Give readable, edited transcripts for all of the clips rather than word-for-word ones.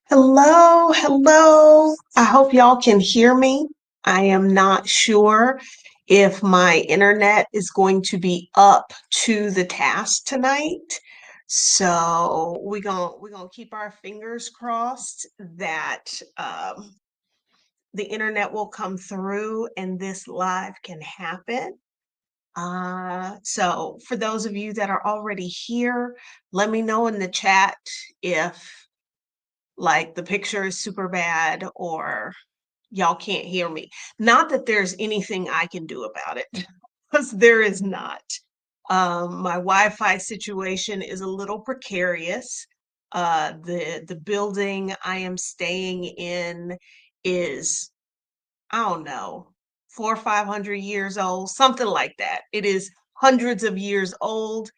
Hello, hello. I hope y'all can hear me. I am not sure if my internet is going to be up to the task tonight. So we're gonna keep our fingers crossed that the internet will come through and this live can happen. So for those of you that are already here, let me know in the chat if like the picture is super bad or y'all can't hear me. Not that there's anything I can do about it, because there is not. My Wi-Fi situation is a little precarious. The building I am staying in is, I don't know, 400 or 500 years old, something like that. It is hundreds of years old,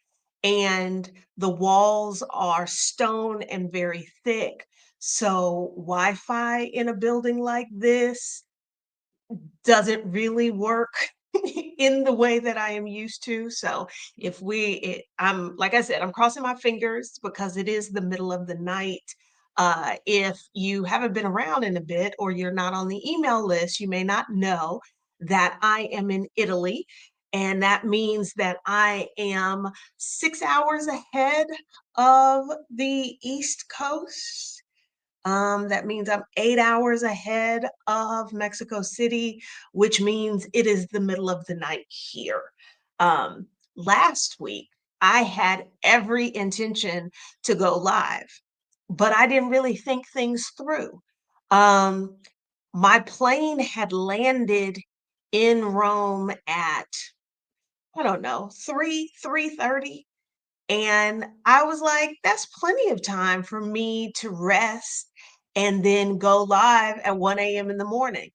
and the walls are stone and very thick. So Wi-Fi in a building like this doesn't really work in the way that I am used to. So I'm like I said, I'm crossing my fingers because it is the middle of the night. If you haven't been around in a bit or you're not on the email list, you may not know that I am in Italy. And that means that I am 6 hours ahead of the East Coast. That means I'm 8 hours ahead of Mexico City, which means it is the middle of the night here. Last week, I had every intention to go live, but I didn't really think things through. Um, my plane had landed in Rome at, I don't know, 3:30. And I was like, that's plenty of time for me to rest and then go live at 1 a.m. in the morning.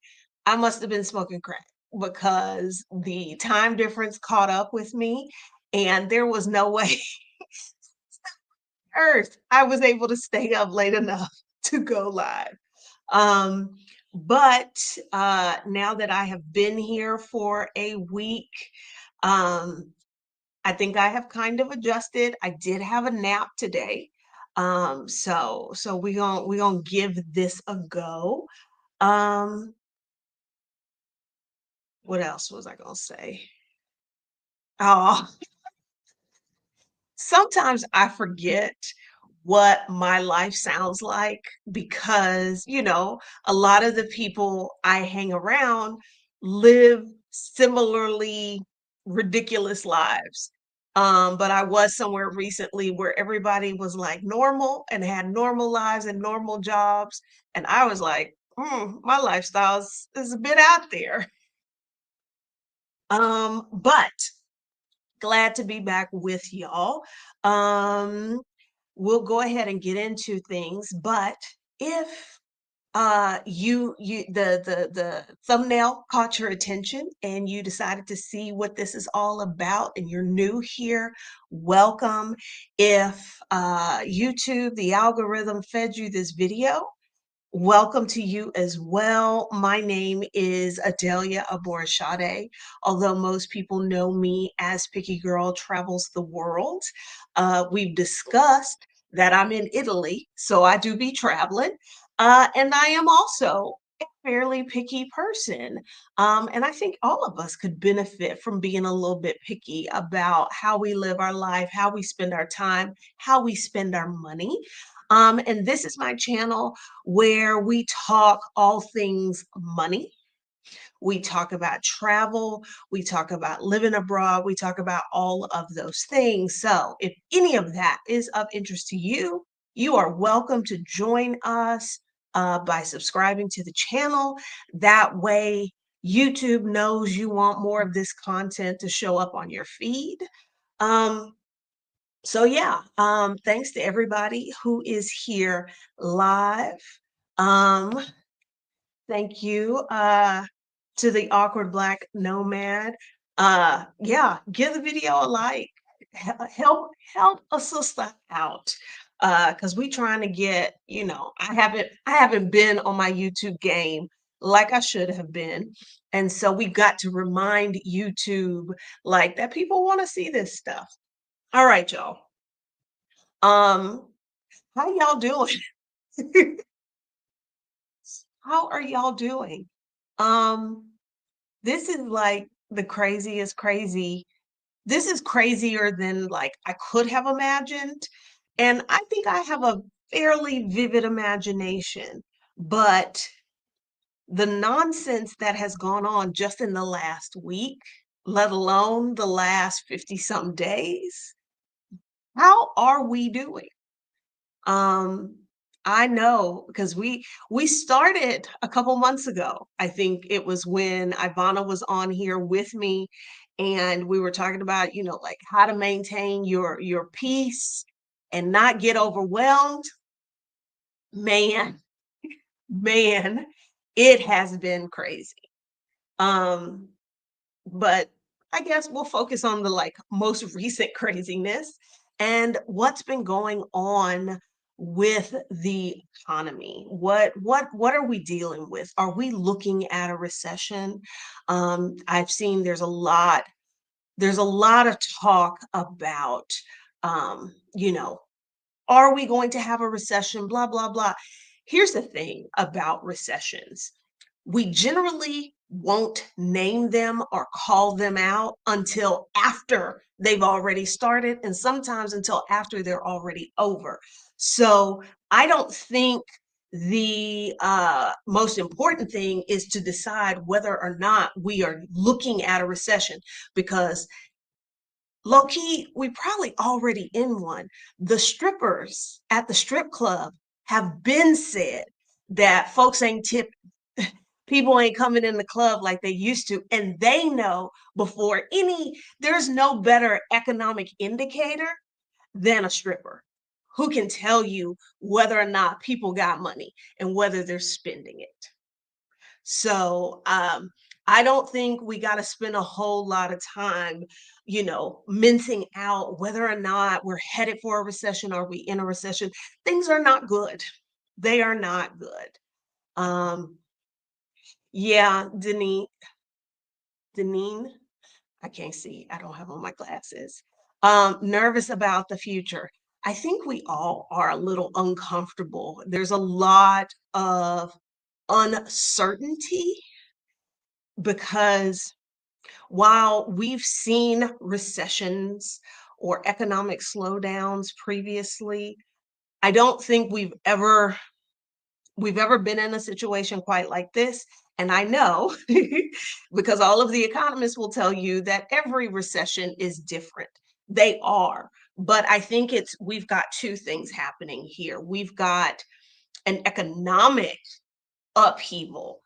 I must have been smoking crack because the time difference caught up with me, and there was no way earth I was able to stay up late enough to go live. Um, but now that I have been here for a week, um, I think I have kind of adjusted. I did have a nap today. So we gonna give this a go. Um, what else was I gonna say? Oh, sometimes I forget what my life sounds like because, a lot of the people I hang around live similarly ridiculous lives. But I was somewhere recently where everybody was like normal and had normal lives and normal jobs. And I was like, my lifestyle is a bit out there. But glad to be back with y'all. Um, we'll go ahead and get into things, but if you the thumbnail caught your attention and you decided to see what this is all about and you're new here, welcome. If YouTube, the algorithm fed you this video, welcome to you as well. My name is Adelia Aborishade, although most people know me as Picky Girl Travels the World. We've discussed that I'm in Italy, so I do be traveling. And I am also a fairly picky person. And I think all of us could benefit from being a little bit picky about how we live our life, how we spend our time, how we spend our money. And this is my channel where we talk all things money. We talk about travel. We talk about living abroad. We talk about all of those things. So, if any of that is of interest to you, you are welcome to join us by subscribing to the channel. That way, YouTube knows you want more of this content to show up on your feed. Um, so yeah, thanks to everybody who is here live. Um, thank you to the awkward black nomad. Yeah, give the video a like. Help a sister out. Because we trying to get, I haven't been on my YouTube game like I should have been. And so we got to remind YouTube like that people want to see this stuff. All right, y'all. Um, how y'all doing? How are y'all doing? Um, this is like the craziest crazy. This is crazier than like I could have imagined. And I think I have a fairly vivid imagination, but the nonsense that has gone on just in the last week, let alone the last 50 some days, how are we doing? Um, I know because we started a couple months ago. I think it was when Ivana was on here with me, and we were talking about, like how to maintain your peace and not get overwhelmed. Man, man, it has been crazy. Um, but I guess we'll focus on the like most recent craziness and what's been going on with the economy. What are we dealing with? Are we looking at a recession? I've seen there's a lot of talk about um, you know, are we going to have a recession? Blah blah blah. Here's the thing about recessions, we generally won't name them or call them out until after they've already started, and sometimes until after they're already over. So I don't think the most important thing is to decide whether or not we are looking at a recession, because low key, we probably already in one. The strippers at the strip club have been said that folks ain't tip people ain't coming in the club like they used to, and they know before any there's no better economic indicator than a stripper who can tell you whether or not people got money and whether they're spending it. So I don't think we got to spend a whole lot of time, mincing out whether or not we're headed for a recession. Are we in a recession? Things are not good. They are not good. Um, yeah, Deneen, I can't see. I don't have on my glasses. Nervous about the future. I think we all are a little uncomfortable. There's a lot of uncertainty because while we've seen recessions or economic slowdowns previously, I don't think we've ever been in a situation quite like this. And I know because all of the economists will tell you that every recession is different. They are. But I think we've got two things happening here. We've got an economic upheaval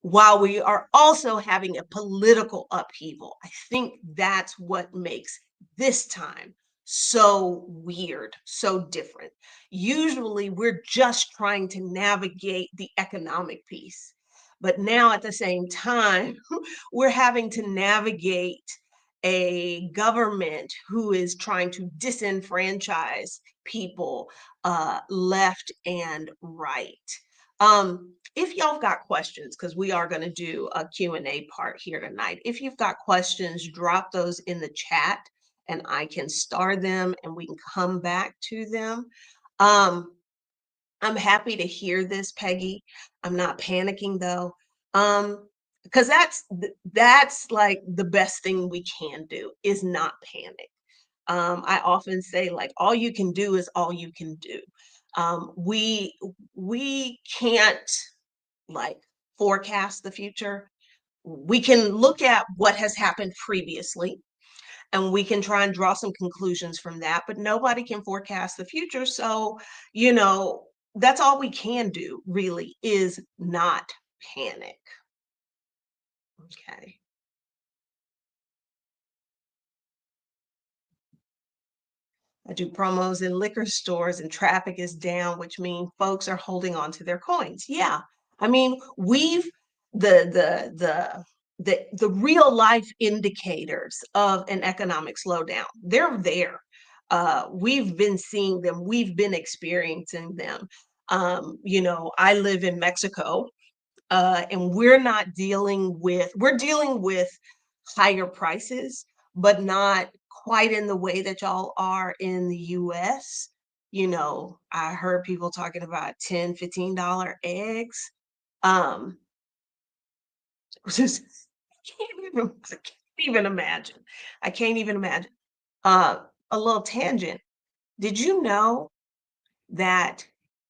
while we are also having a political upheaval. I think that's what makes this time so weird, so different. Usually we're just trying to navigate the economic piece. But now at the same time, we're having to navigate a government who is trying to disenfranchise people left and right. If y'all got questions, because we are going to do a Q&A part here tonight. If you've got questions, drop those in the chat and I can star them and we can come back to them. Um, I'm happy to hear this, Peggy. I'm not panicking though. Because that's like the best thing we can do is not panic. I often say like all you can do is all you can do. We can't like forecast the future. We can look at what has happened previously and we can try and draw some conclusions from that, but nobody can forecast the future. So, you know, that's all we can do really is not panic. Okay. I do promos in liquor stores and traffic is down, which means folks are holding on to their coins. Yeah. I mean, we've the real life indicators of an economic slowdown. They're there. We've been seeing them, we've been experiencing them. I live in Mexico, and we're dealing with higher prices, but not quite in the way that y'all are in the US. I heard people talking about $10, $15 eggs. Um, just I can't even imagine. I can't even imagine. Uh, a little tangent. Did you know that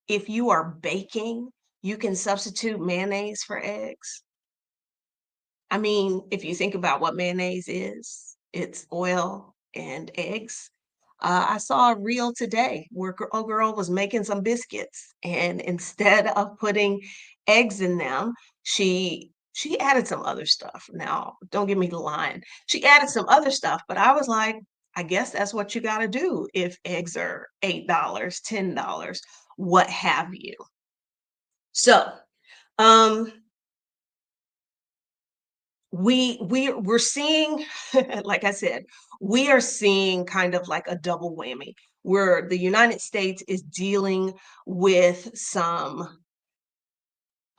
if you are baking, you can substitute mayonnaise for eggs? I mean, if you think about what mayonnaise is, it's oil and eggs. I saw a reel today where a girl was making some biscuits, and instead of putting eggs in them, she added some other stuff. Now, don't give me the line. She added some other stuff, but I was like, I guess that's what you got to do if eggs are $8, $10, what have you. So, um, we're seeing like I said, we are seeing kind of like a double whammy where the United States is dealing with some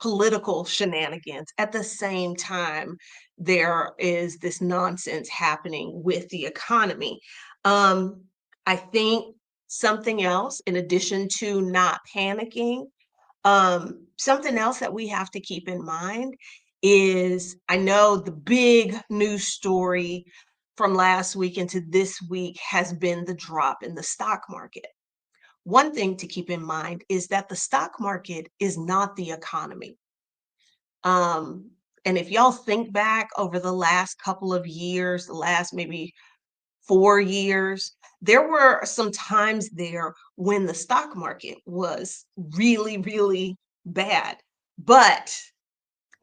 political shenanigans. At the same time, there is this nonsense happening with the economy. I think something else, in addition to not panicking, something else that we have to keep in mind is I know the big news story from last week into this week has been the drop in the stock market. One thing to keep in mind is that the stock market is not the economy. Um, and if y'all think back over the last couple of years, the last maybe 4 years, there were some times there when the stock market was really, really bad. But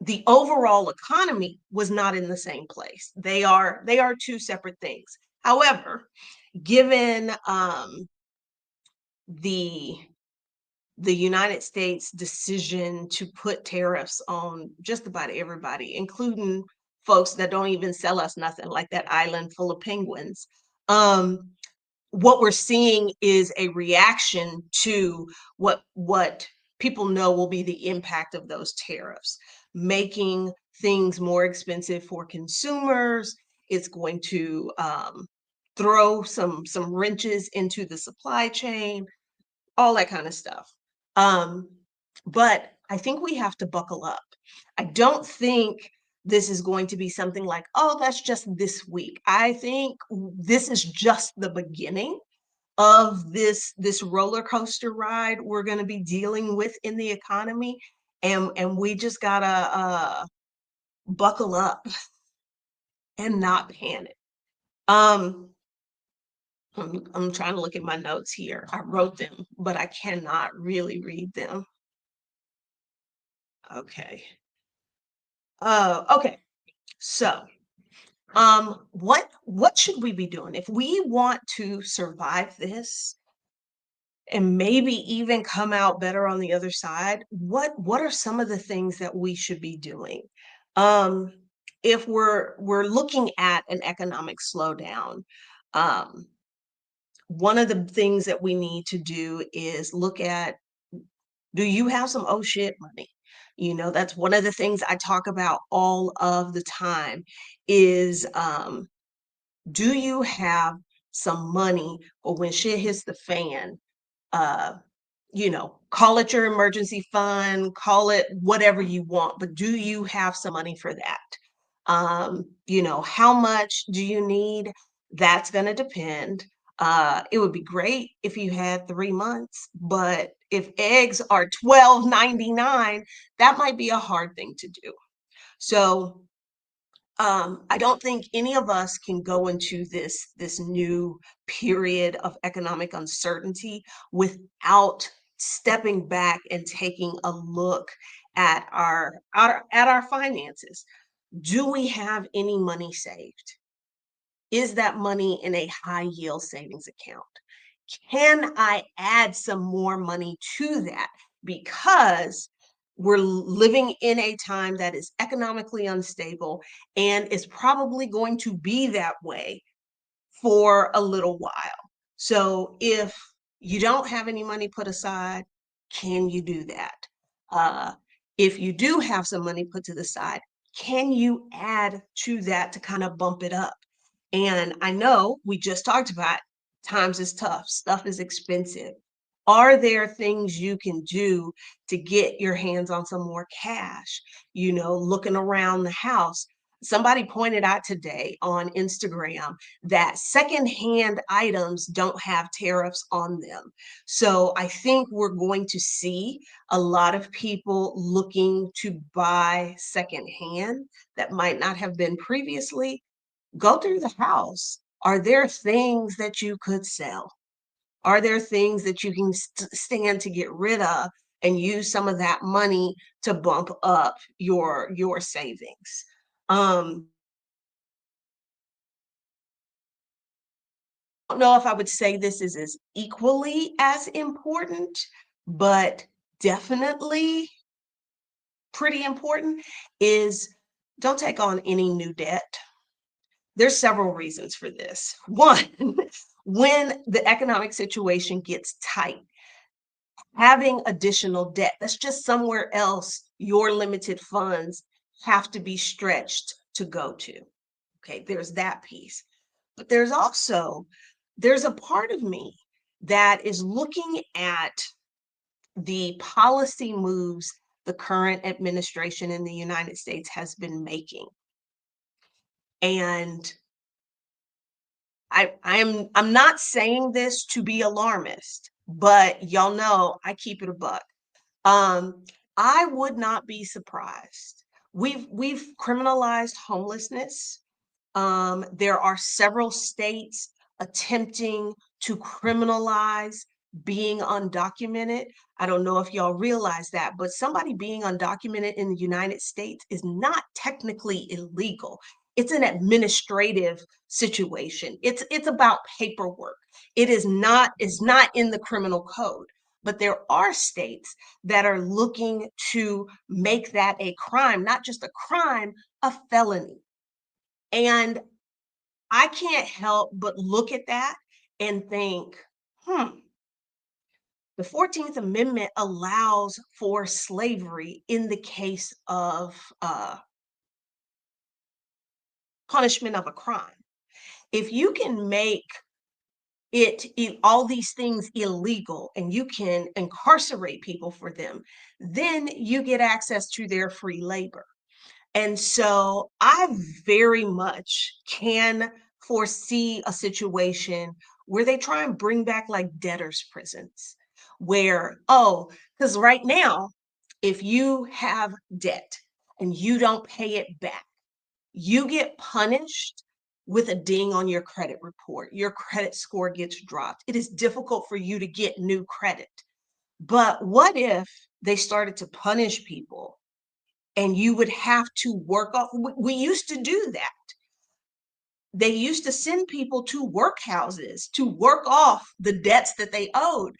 the overall economy was not in the same place. They are two separate things. However, given the the United States decision to put tariffs on just about everybody, including folks that don't even sell us nothing, like that island full of penguins. Um, what we're seeing is a reaction to what people know will be the impact of those tariffs, making things more expensive for consumers. It's going to throw some wrenches into the supply chain, all that kind of stuff. Um, but I think we have to buckle up. I don't think this is going to be something like, oh, that's just this week. I think this is just the beginning of this roller coaster ride we're going to be dealing with in the economy, and we just gotta buckle up and not panic. Um, I'm trying to look at my notes here. I wrote them, but I cannot really read them. Okay. Okay. So, what should we be doing if we want to survive this and maybe even come out better on the other side? What are some of the things that we should be doing? Um, if we're looking at an economic slowdown, um, one of the things that we need to do is look at, do you have some oh shit money? That's one of the things I talk about all of the time is do you have some money for when shit hits the fan? Uh, call it your emergency fund, call it whatever you want, but do you have some money for that? How much do you need? That's going to depend. It would be great if you had 3 months, but if eggs are 12.99, that might be a hard thing to do. So I don't think any of us can go into this new period of economic uncertainty without stepping back and taking a look at our finances. Do we have any money saved? Is that money in a high yield savings account? Can I add some more money to that? Because we're living in a time that is economically unstable and is probably going to be that way for a little while. So if you don't have any money put aside, can you do that? Uh, if you do have some money put to the side, can you add to that to kind of bump it up? And I know we just talked about times is tough, stuff is expensive. Are there things you can do to get your hands on some more cash? Looking around the house. Somebody pointed out today on Instagram that secondhand items don't have tariffs on them. So I think we're going to see a lot of people looking to buy secondhand that might not have been previously. Go through the house. Are there things that you could sell? Are there things that you can stand to get rid of and use some of that money to bump up your savings? I don't know if I would say this is as equally as important, but definitely pretty important is don't take on any new debt. There's several reasons for this. One, when the economic situation gets tight, having additional debt, that's just somewhere else your limited funds have to be stretched to go to. Okay, there's that piece. But there's a part of me that is looking at the policy moves the current administration in the United States has been making. And I'm not saying this to be alarmist, but y'all know I keep it a buck. Um, I would not be surprised. We've criminalized homelessness. There are several states attempting to criminalize being undocumented. I don't know if y'all realize that, but somebody being undocumented in the United States is not technically illegal. It's an administrative situation. It's about paperwork. It's not in the criminal code. But there are states that are looking to make that a crime, not just a crime, a felony. And I can't help but look at that and think, hmm, the 14th Amendment allows for slavery in the case of punishment of a crime. If you can make all these things illegal and you can incarcerate people for them, then you get access to their free labor. And so I very much can foresee a situation where they try and bring back like debtors' prisons, where, oh, because right now, if you have debt and you don't pay it back, you get punished with a ding on your credit report. Your credit score gets dropped. It is difficult for you to get new credit. But what if they started to punish people and you would have to work off? We used to do that. They used to send people to workhouses to work off the debts that they owed.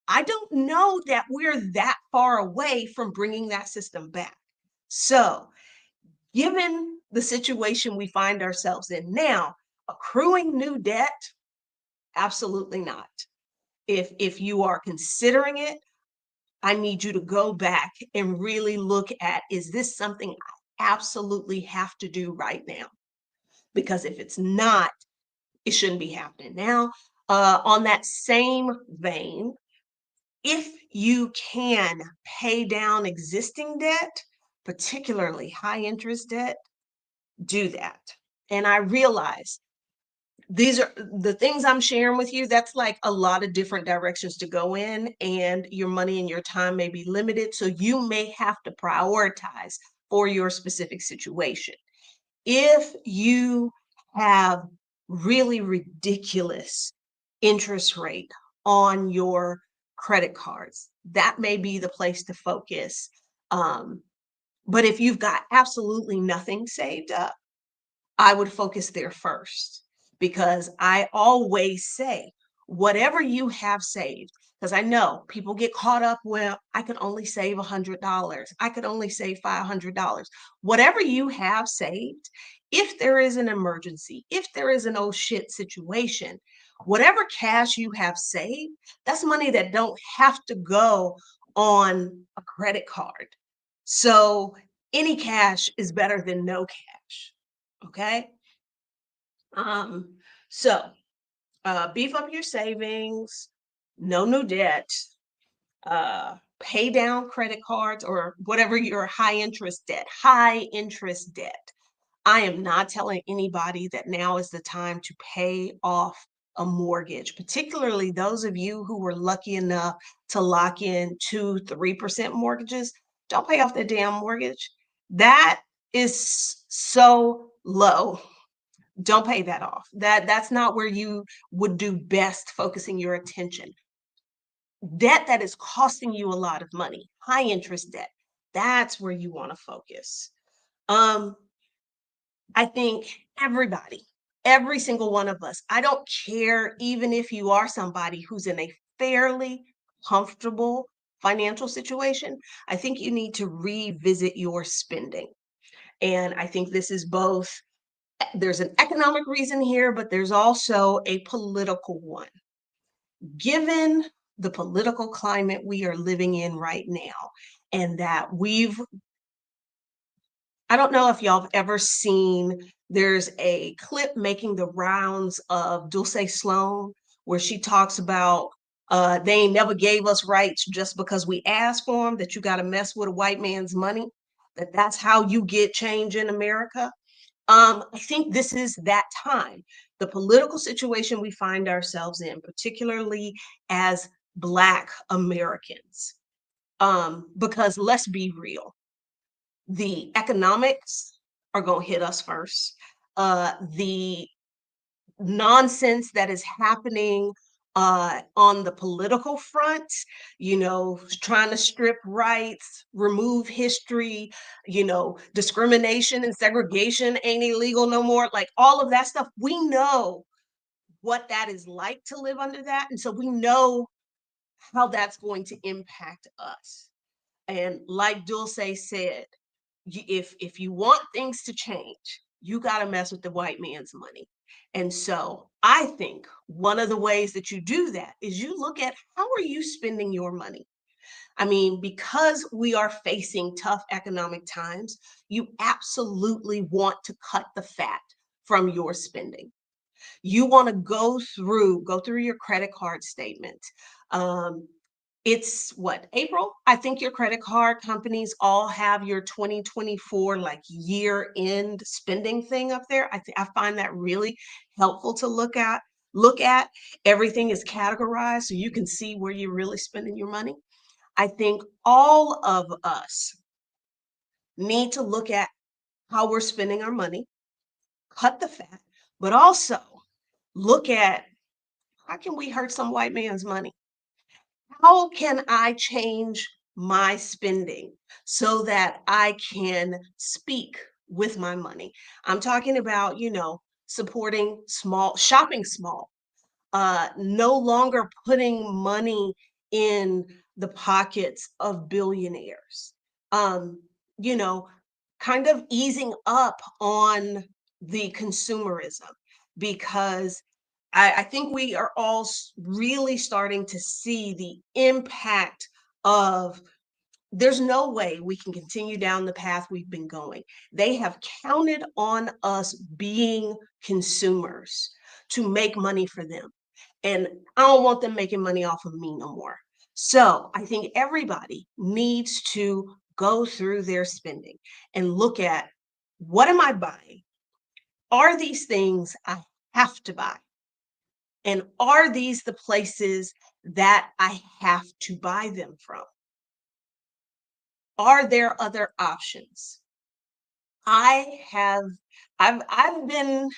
I don't know that we're that far away from bringing that system back. So, given the situation we find ourselves in now, accruing new debt, absolutely not. If you are considering it, I need you to go back and really look at, is this something I absolutely have to do right now? Because if it's not, it shouldn't be happening now. On that same vein, if you can pay down existing debt, particularly high interest debt, do that. And I realize these are the things I'm sharing with you. That's like a lot of different directions to go in, and your money and your time may be limited. So you may have to prioritize for your specific situation. If you have really ridiculous interest rate on your credit cards, that may be the place to focus. Um, but if you've got absolutely nothing saved up, I would focus there first, because I always say, whatever you have saved, because I know people get caught up, well, I could only save $100. I could only save $500. Whatever you have saved, if there is an emergency, if there is an oh shit situation, whatever cash you have saved, that's money that don't have to go on a credit card. So any cash is better than no cash. Okay. Um, so beef up your savings, no new debt, pay down credit cards or whatever your high interest debt. I am not telling anybody that now is the time to pay off a mortgage, particularly those of you who were lucky enough to lock in 2, 3% mortgages. Don't pay off the damn mortgage. That is so low. Don't pay that off. That's not where you would do best focusing your attention. Debt that is costing you a lot of money, high interest debt. That's where you want to focus. Um, I think everybody, every single one of us, I don't care even if you are somebody who's in a fairly comfortable financial situation, I think you need to revisit your spending. And I think this is both, there's an economic reason here, but there's also a political one. Given the political climate we are living in right now, and that I don't know if y'all have ever seen, there's a clip making the rounds of Dulce Sloan where she talks about they ain't never gave us rights just because we asked for them, that you got to mess with a white man's money, that's how you get change in America. I think this is that time. The political situation we find ourselves in, particularly as Black Americans, because let's be real, the economics are going to hit us first. The nonsense that is happening on the political front, trying to strip rights, remove history, discrimination and segregation ain't illegal no more. Like all of that stuff, we know what that is like to live under that. And so we know how that's going to impact us. And like Dulce said, if you want things to change, you got to mess with the white man's money. And so I think one of the ways that you do that is you look at how are you spending your money? I mean, because we are facing tough economic times, you absolutely want to cut the fat from your spending. You want to go through your credit card statement. Um, it's what, April? I think your credit card companies all have your 2024 like year end spending thing up there. I find that really helpful to look at. Look at everything is categorized so you can see where you're really spending your money. I think all of us need to look at how we're spending our money, cut the fat, but also look at how can we hurt some white man's money? How can I change my spending so that I can speak with my money? I'm talking about, supporting small, shopping small, no longer putting money in the pockets of billionaires. Um, you know, kind of easing up on the consumerism because I think we are all really starting to see the impact of there's no way we can continue down the path we've been going. They have counted on us being consumers to make money for them. And I don't want them making money off of me no more. So I think everybody needs to go through their spending and look at what am I buying? Are these things I have to buy? And are these the places that I have to buy them from? Are there other options? I have I've been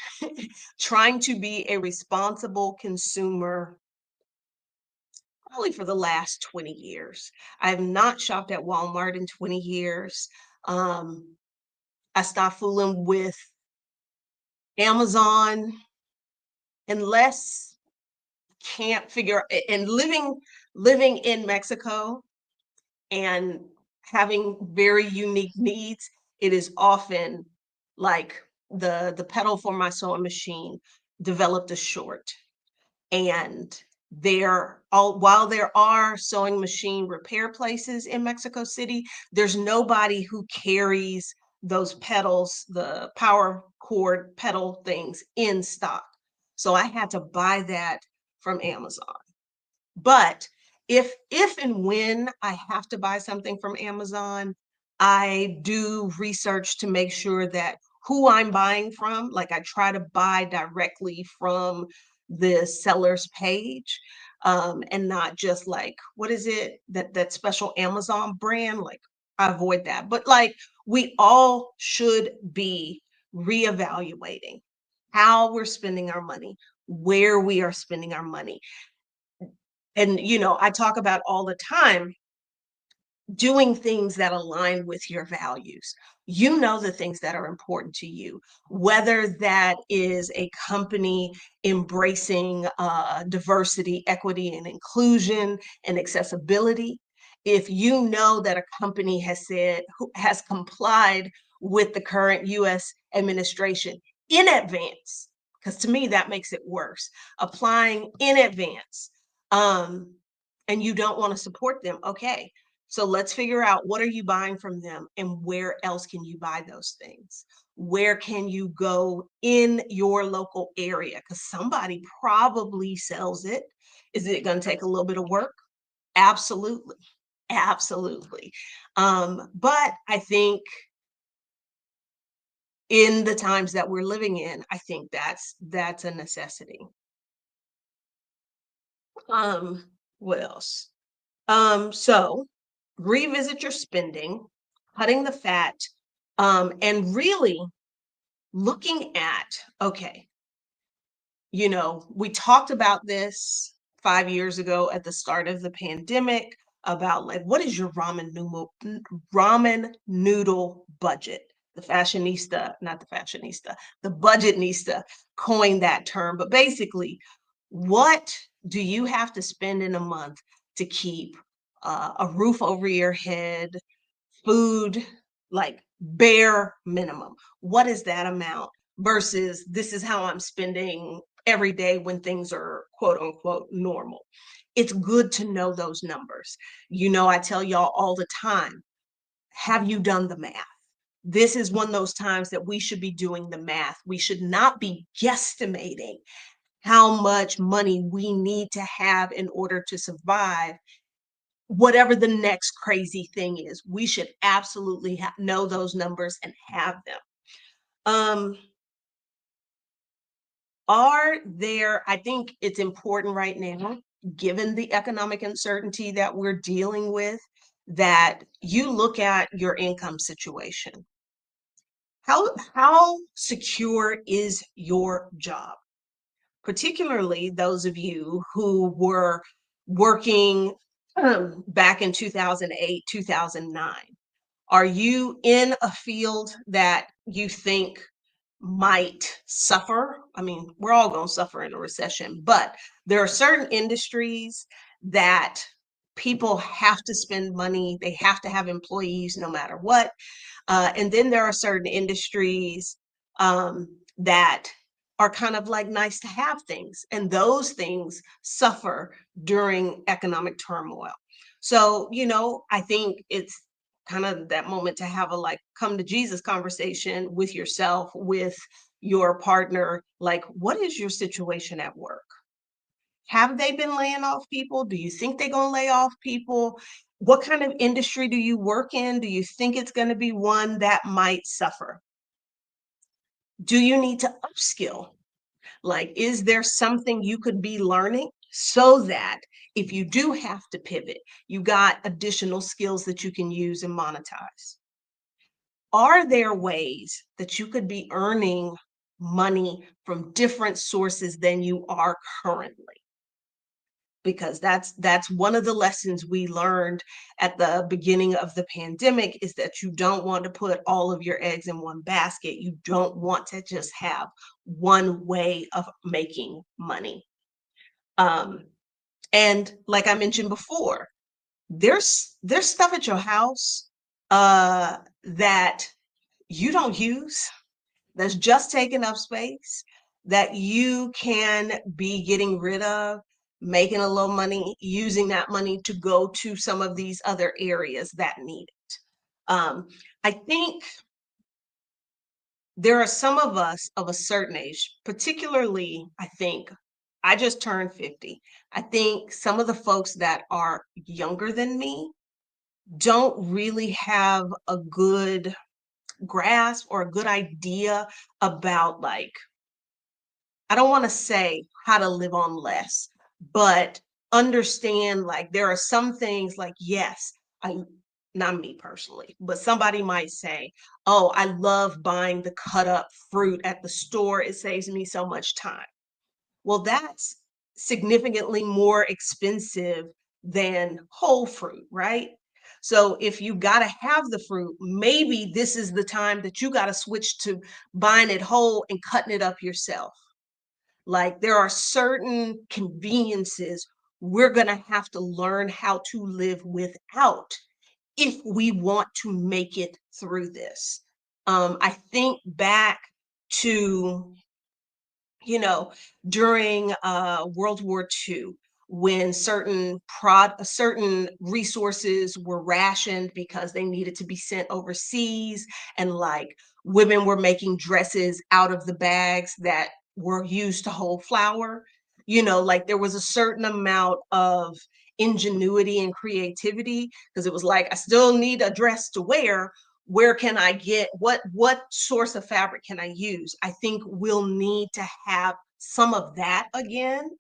trying to be a responsible consumer probably for the last 20 years. I have not shopped at Walmart in 20 years. Um, I stopped fooling with Amazon unless can't figure and living in Mexico and having very unique needs, it is often like the pedal for my sewing machine developed a short. And while there are sewing machine repair places in Mexico City, there's nobody who carries those pedals, the power cord pedal things in stock. So I had to buy that from Amazon. But if and when I have to buy something from Amazon, I do research to make sure that who I'm buying from, like I try to buy directly from the seller's page, and not just like, what is it, that special Amazon brand? Like, I avoid that. But like, we all should be reevaluating how we're spending our money, where we are spending our money. And, I talk about all the time doing things that align with your values. You know the things that are important to you, whether that is a company embracing diversity, equity, and inclusion and accessibility. If you know that a company has complied with the current US administration in advance, because to me that makes it worse, applying in advance, um, and you don't want to support them, okay, so let's figure out, what are you buying from them and where else can you buy those things? Where can you go in your local area? Because somebody probably sells it. Is it going to take a little bit of work? Absolutely. Absolutely. But I think in the times that we're living in, I think that's a necessity. Um, what else? So revisit your spending, cutting the fat, and really looking at, okay, we talked about this 5 years ago at the start of the pandemic about like, what is your ramen noodle budget? The fashionista, not the fashionista, the budgetnista coined that term. But basically, what do you have to spend in a month to keep a roof over your head, food, like bare minimum? What is that amount versus this is how I'm spending every day when things are quote unquote normal? It's good to know those numbers. I tell y'all all the time, have you done the math? This is one of those times that we should be doing the math. We should not be guesstimating how much money we need to have in order to survive whatever the next crazy thing is. We should absolutely know those numbers and have them. Um, I think it's important right now, given the economic uncertainty that we're dealing with, that you look at your income situation. How secure is your job? Particularly those of you who were working back in 2008, 2009. Are you in a field that you think might suffer? I mean, we're all going to suffer in a recession, but there are certain industries that people have to spend money, they have to have employees no matter what. And then there are certain industries that are kind of like nice to have things, and those things suffer during economic turmoil. So, I think it's kind of that moment to have a like come to Jesus conversation with yourself, with your partner. Like, what is your situation at work? Have they been laying off people? Do you think they're going to lay off people? What kind of industry do you work in? Do you think it's going to be one that might suffer? Do you need to upskill? Like, is there something you could be learning so that if you do have to pivot, you got additional skills that you can use and monetize? Are there ways that you could be earning money from different sources than you are currently? Because that's one of the lessons we learned at the beginning of the pandemic, is that you don't want to put all of your eggs in one basket. You don't want to just have one way of making money. Um, and like I mentioned before, there's stuff at your house that you don't use, that's just taking up space, that you can be getting rid of, making a little money, using that money to go to some of these other areas that need it. I think there are some of us of a certain age, particularly, I think, I just turned 50. I think some of the folks that are younger than me don't really have a good grasp or a good idea about, like, I don't want to say how to live on less, but understand, like, there are some things like, yes, I, not me personally, but somebody might say, oh, I love buying the cut up fruit at the store. It saves me so much time. Well, that's significantly more expensive than whole fruit, right? So if you got to have the fruit, maybe this is the time that you got to switch to buying it whole and cutting it up yourself. Like, there are certain conveniences we're going to have to learn how to live without if we want to make it through this. I think back to, you know, during World War II, when certain resources were rationed because they needed to be sent overseas, and like women were making dresses out of the bags that were used to hold flour. Like, there was a certain amount of ingenuity and creativity, because it was like, I still need a dress to wear. Where can I get what source of fabric can I use? I think we'll need to have some of that again.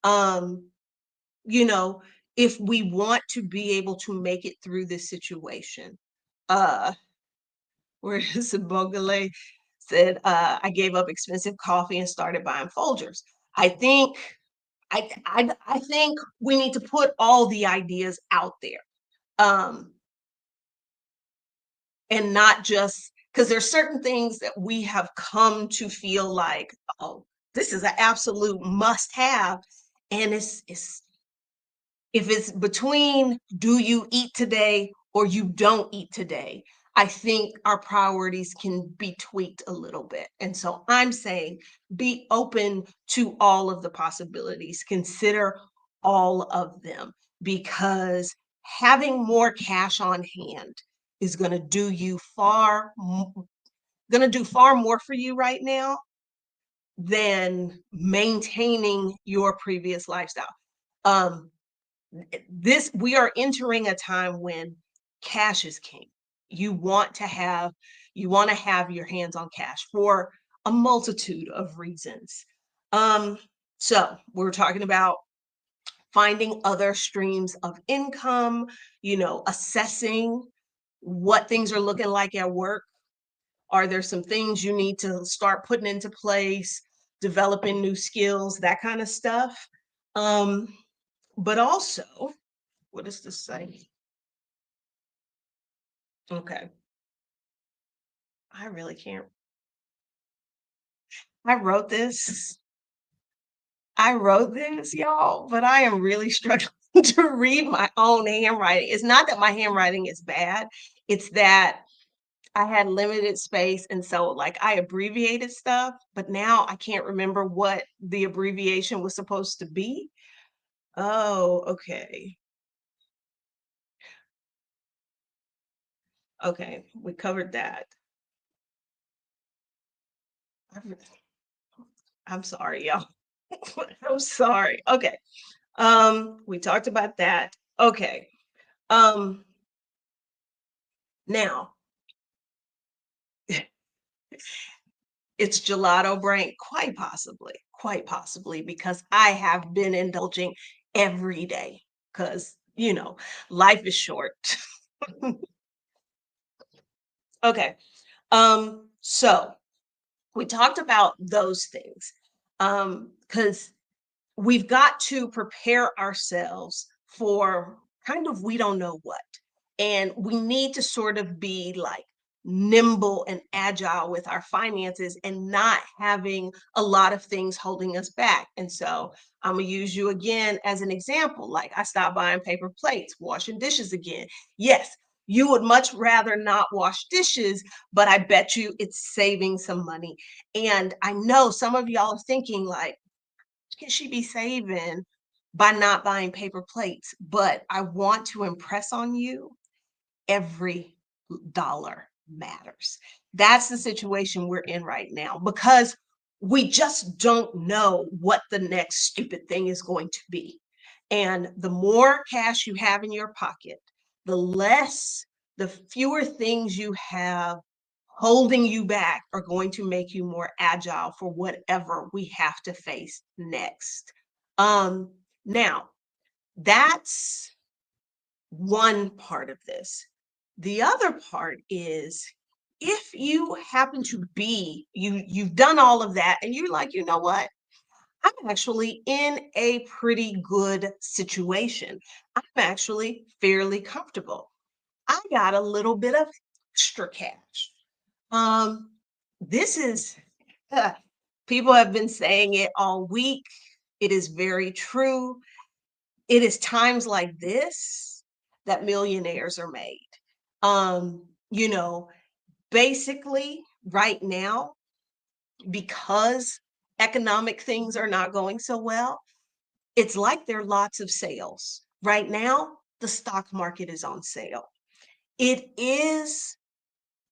Um, you know, if we want to be able to make it through this situation. Uh, where is Bogale said, I gave up expensive coffee and started buying Folgers. I think I think we need to put all the ideas out there. Um, and not just because there's certain things that we have come to feel like, oh, this is an absolute must have. And it's if it's between do you eat today or you don't eat today, I think our priorities can be tweaked a little bit. And so I'm saying be open to all of the possibilities, consider all of them, because having more cash on hand is going to do far more for you right now than maintaining your previous lifestyle. Um, this We are entering a time when cash is king. You want to have your hands on cash for a multitude of reasons. Um, so we're talking about finding other streams of income, assessing what things are looking like at work. Are there some things you need to start putting into place, developing new skills, that kind of stuff? Um, but also, what does this say? Okay. I really can't. I wrote this. I wrote this, y'all, but I am really struggling to read my own handwriting. It's not that my handwriting is bad, it's that I had limited space. And so, like, I abbreviated stuff, but now I can't remember what the abbreviation was supposed to be. Oh, okay. Okay. We covered that. I'm I'm sorry, y'all. I'm sorry. Okay. We talked about that. Okay. Um, Now it's gelato brain, quite possibly, because I have been indulging every day because, life is short. Okay. So we talked about those things. Because we've got to prepare ourselves for kind of we don't know what. And we need to sort of be like nimble and agile with our finances and not having a lot of things holding us back. And so I'm going to use you again as an example. Like, I stopped buying paper plates, washing dishes again. Yes, you would much rather not wash dishes, but I bet you it's saving some money. And I know some of y'all are thinking, like, can she be saving by not buying paper plates? But I want to impress on you, every dollar matters. That's the situation we're in right now, because we just don't know what the next stupid thing is going to be. And the more cash you have in your pocket, the fewer things you have holding you back are going to make you more agile for whatever we have to face next. Now, that's one part of this. The other part is if you happen to be you've done all of that and you're like, you know what? I'm actually in a pretty good situation. I'm actually fairly comfortable. I got a little bit of extra cash. Um, this is people have been saying it all week. It is very true. It is times like this that millionaires are made. You know, basically right now, because economic things are not going so well, it's like there are lots of sales. Right now, the stock market is on sale. It is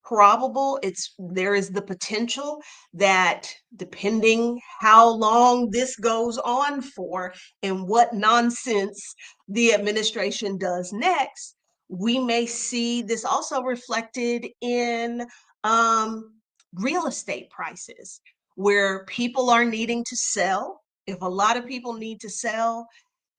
probable, there is the potential that depending how long this goes on for and what nonsense the administration does next, we may see this also reflected in real estate prices where people are needing to sell. If a lot of people need to sell,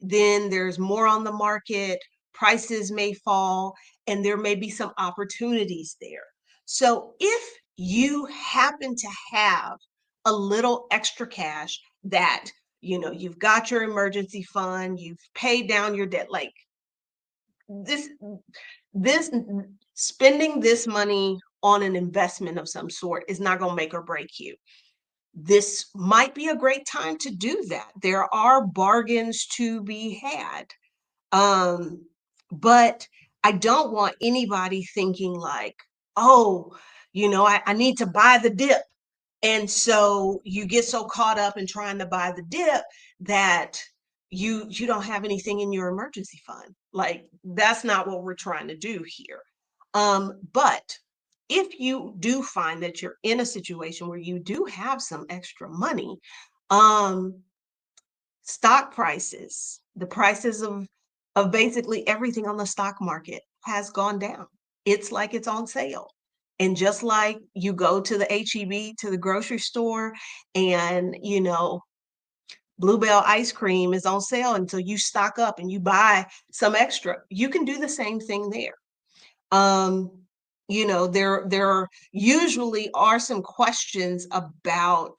then there's more on the market, prices may fall, and there may be some opportunities there. So if you happen to have a little extra cash that, you've got your emergency fund, you've paid down your debt, like this, this spending this money on an investment of some sort is not going to make or break you. This might be a great time to do that. There are bargains to be had. Um, but I don't want anybody thinking like, oh, I need to buy the dip. And so you get so caught up in trying to buy the dip that you don't have anything in your emergency fund. Like that's not what we're trying to do here. But if you do find that you're in a situation where you do have some extra money, um, stock prices, the prices of basically everything on the stock market has gone down. It's like it's on sale. And just like you go to the HEB, to the grocery store, and Bluebell ice cream is on sale until you stock up and you buy some extra. You can do the same thing there. Um, there usually are some questions about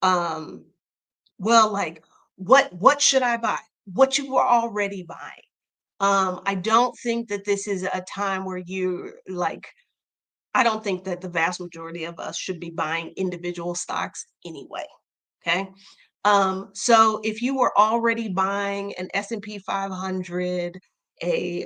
well, like, what should I buy? What you were already buying. I don't think that this is a time where you like, I don't think that the vast majority of us should be buying individual stocks anyway. Okay. So if you were already buying an S&P 500, a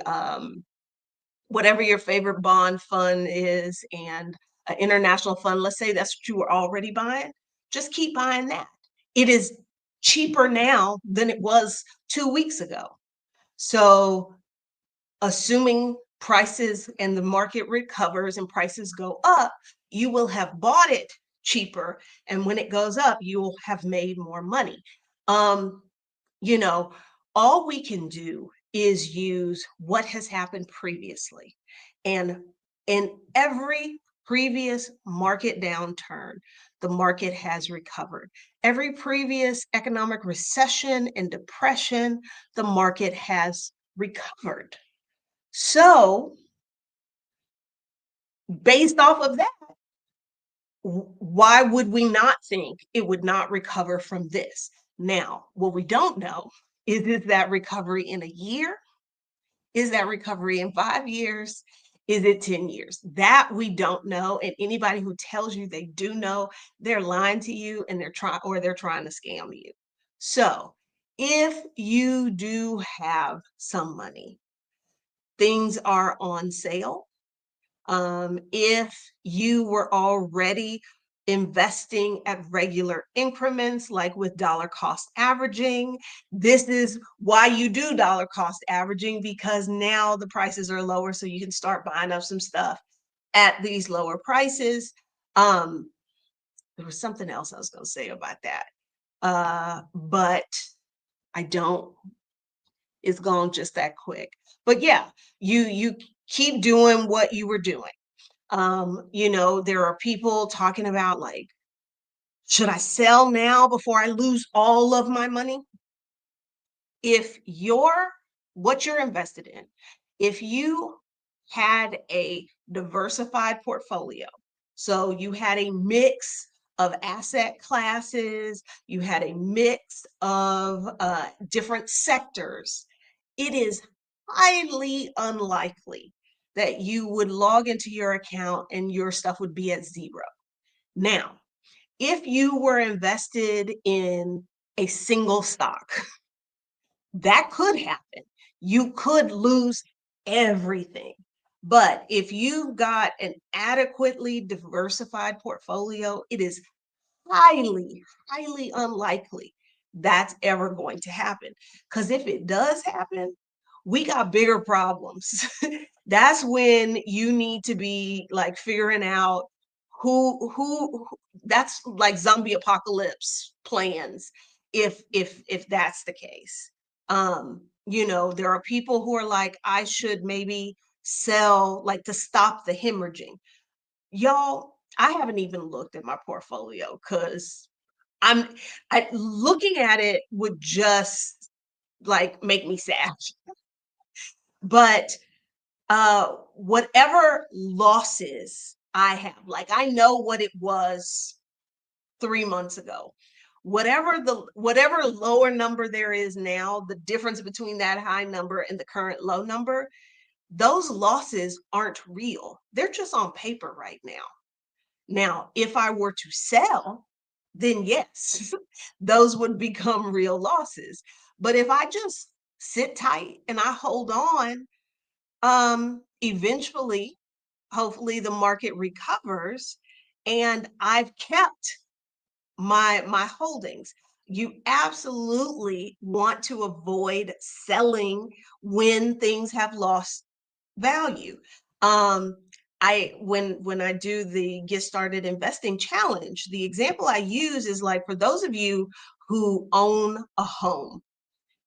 whatever your favorite bond fund is, and an international fund, let's say that's what you were already buying, just keep buying that. It is cheaper now than it was 2 weeks ago. So assuming prices and the market recovers and prices go up, you will have bought it cheaper. And when it goes up, you will have made more money. Um, you know, all we can do is use what has happened previously. And in every previous market downturn, the market has recovered. Every previous economic recession and depression, the market has recovered. So, based off of that, why would we not think it would not recover from this? Now, what we don't know is that recovery in a year? Is that recovery in 5 years? Is it 10 years? That we don't know. And anybody who tells you they do know, they're lying to you and they're trying to scam you. So if you do have some money, things are on sale. If you were already investing at regular increments, like with dollar cost averaging, this is why you do dollar cost averaging, because now the prices are lower, so you can start buying up some stuff at these lower prices. Um, There was something else I was going to say about that. But I don't, it's gone just that quick. But yeah, you keep doing what you were doing. There are people talking about like, should I sell now before I lose all of my money? If you're what you're invested in, if you had a diversified portfolio, so you had a mix of asset classes, you had a mix of different sectors, it is highly unlikely that you would log into your account and your stuff would be at zero. Now, if you were invested in a single stock, that could happen. You could lose everything. But if you've got an adequately diversified portfolio, it is highly, highly unlikely that's ever going to happen. Because if it does happen, we got bigger problems. That's when you need to be like figuring out that's like zombie apocalypse plans if that's the case. There are people who are like, I should maybe sell like to stop the hemorrhaging. Y'all, I haven't even looked at my portfolio because I'm looking at it would just like make me sad. But whatever losses I have, like I know what it was 3 months ago. Whatever lower number there is now, the difference between that high number and the current low number, those losses aren't real. They're just on paper right now. Now, if I were to sell, then yes, those would become real losses. But if I just sit tight and I hold on, eventually, hopefully the market recovers and I've kept my holdings. You absolutely want to avoid selling when things have lost value. Um, when I do the Get Started Investing Challenge, the example I use is like for those of you who own a home,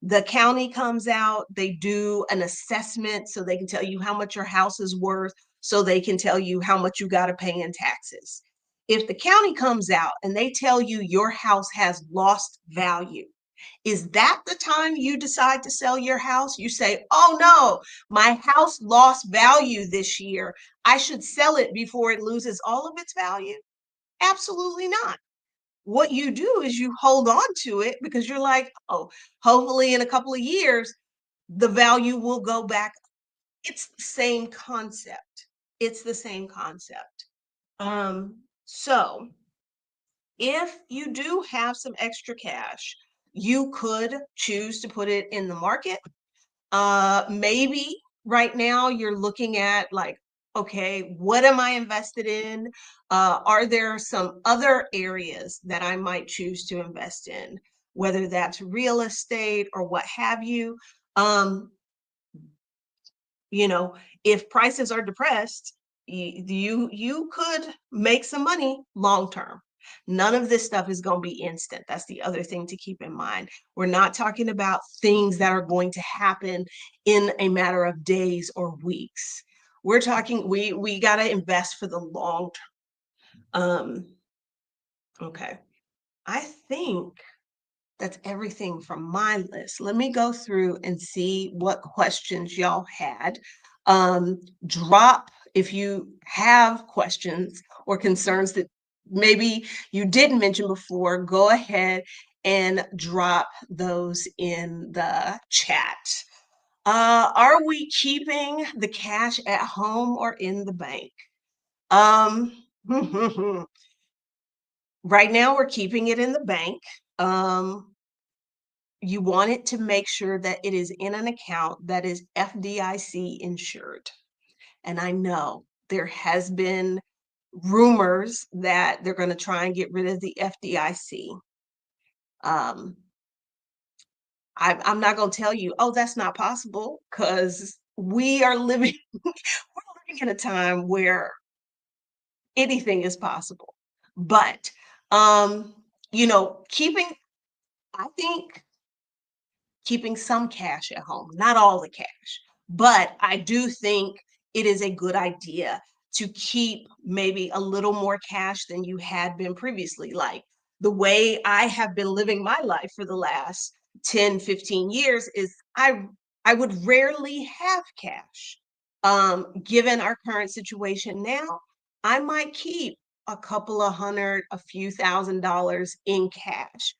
the county comes out, they do an assessment so they can tell you how much your house is worth, so they can tell you how much you got to pay in taxes. If the county comes out and they tell you your house has lost value, is that the time you decide to sell your house? You say, oh no, my house lost value this year. I should sell it before it loses all of its value? Absolutely not. What you do is you hold on to it because you're like, oh, hopefully in a couple of years, the value will go back. It's the same concept. It's the same concept. So if you do have some extra cash, you could choose to put it in the market. Maybe right now you're looking at like, okay, what am I invested in? Are there some other areas that I might choose to invest in, whether that's real estate or what have you? Um, if prices are depressed, you could make some money long term. None of this stuff is going to be instant. That's the other thing to keep in mind. We're not talking about things that are going to happen in a matter of days or weeks. We're talking we got to invest for the long term. Okay. I think that's everything from my list. Let me go through and see what questions y'all had. Drop if you have questions or concerns that maybe you didn't mention before, go ahead and drop those in the chat. Are we keeping the cash at home or in the bank? Um, right now we're keeping it in the bank. You want it to make sure that it is in an account that is FDIC insured. And I know there has been rumors that they're going to try and get rid of the FDIC. Um, I'm not going to tell you, oh, that's not possible, because we are living, we're living in a time where anything is possible. But Um, you know, I think keeping some cash at home, not all the cash, but I do think it is a good idea to keep maybe a little more cash than you had been previously. Like the way I have been living my life for the last 10, 15 years is I would rarely have cash. Given our current situation now, I might keep a couple of hundred, a few $1,000s in cash,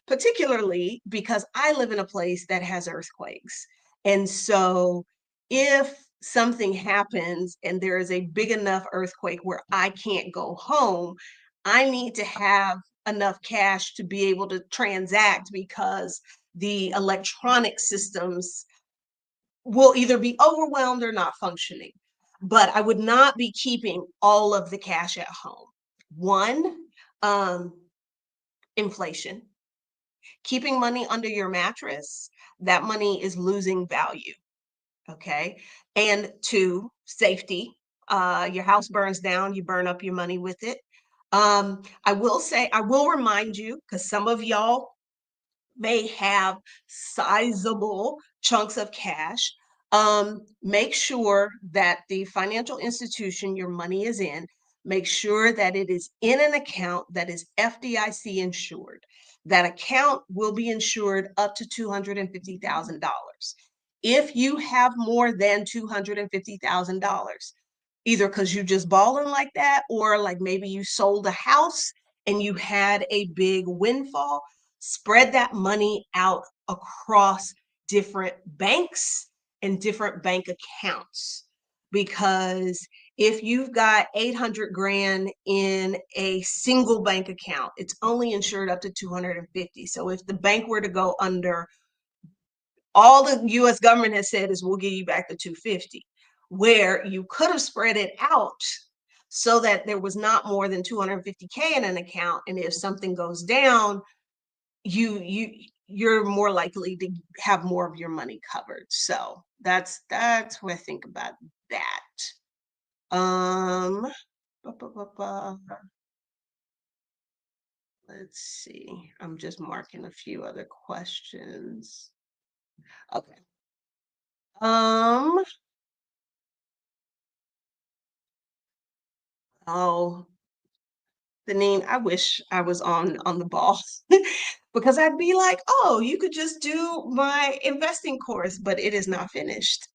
particularly because I live in a place that has earthquakes. And so if something happens and there is a big enough earthquake where I can't go home, I need to have enough cash to be able to transact because the electronic systems will either be overwhelmed or not functioning. But I would not be keeping all of the cash at home. One, um, inflation. Keeping money under your mattress, that money is losing value. Okay. And two, safety. Your house burns down, you burn up your money with it. I will say, I will remind you, because some of y'all may have sizable chunks of cash. Make sure that the financial institution your money is in, make sure that it is in an account that is FDIC insured. That account will be insured up to $250,000. If you have more than $250,000, either because you just balling like that, or like maybe you sold a house and you had a big windfall, spread that money out across different banks and different bank accounts. Because if you've got 800 grand in a single bank account, it's only insured up to 250. So if the bank were to go under, all the US government has said is we'll give you back the 250, where you could have spread it out so that there was not more than 250K in an account. And if something goes down, you're more likely to have more of your money covered. So that's what I think about that. Um, ba, ba, ba, ba. Let's see. I'm just marking a few other questions. Okay. Um, oh, Deneen, I wish I was on the ball because I'd be like, oh, you could just do my investing course, but it is not finished.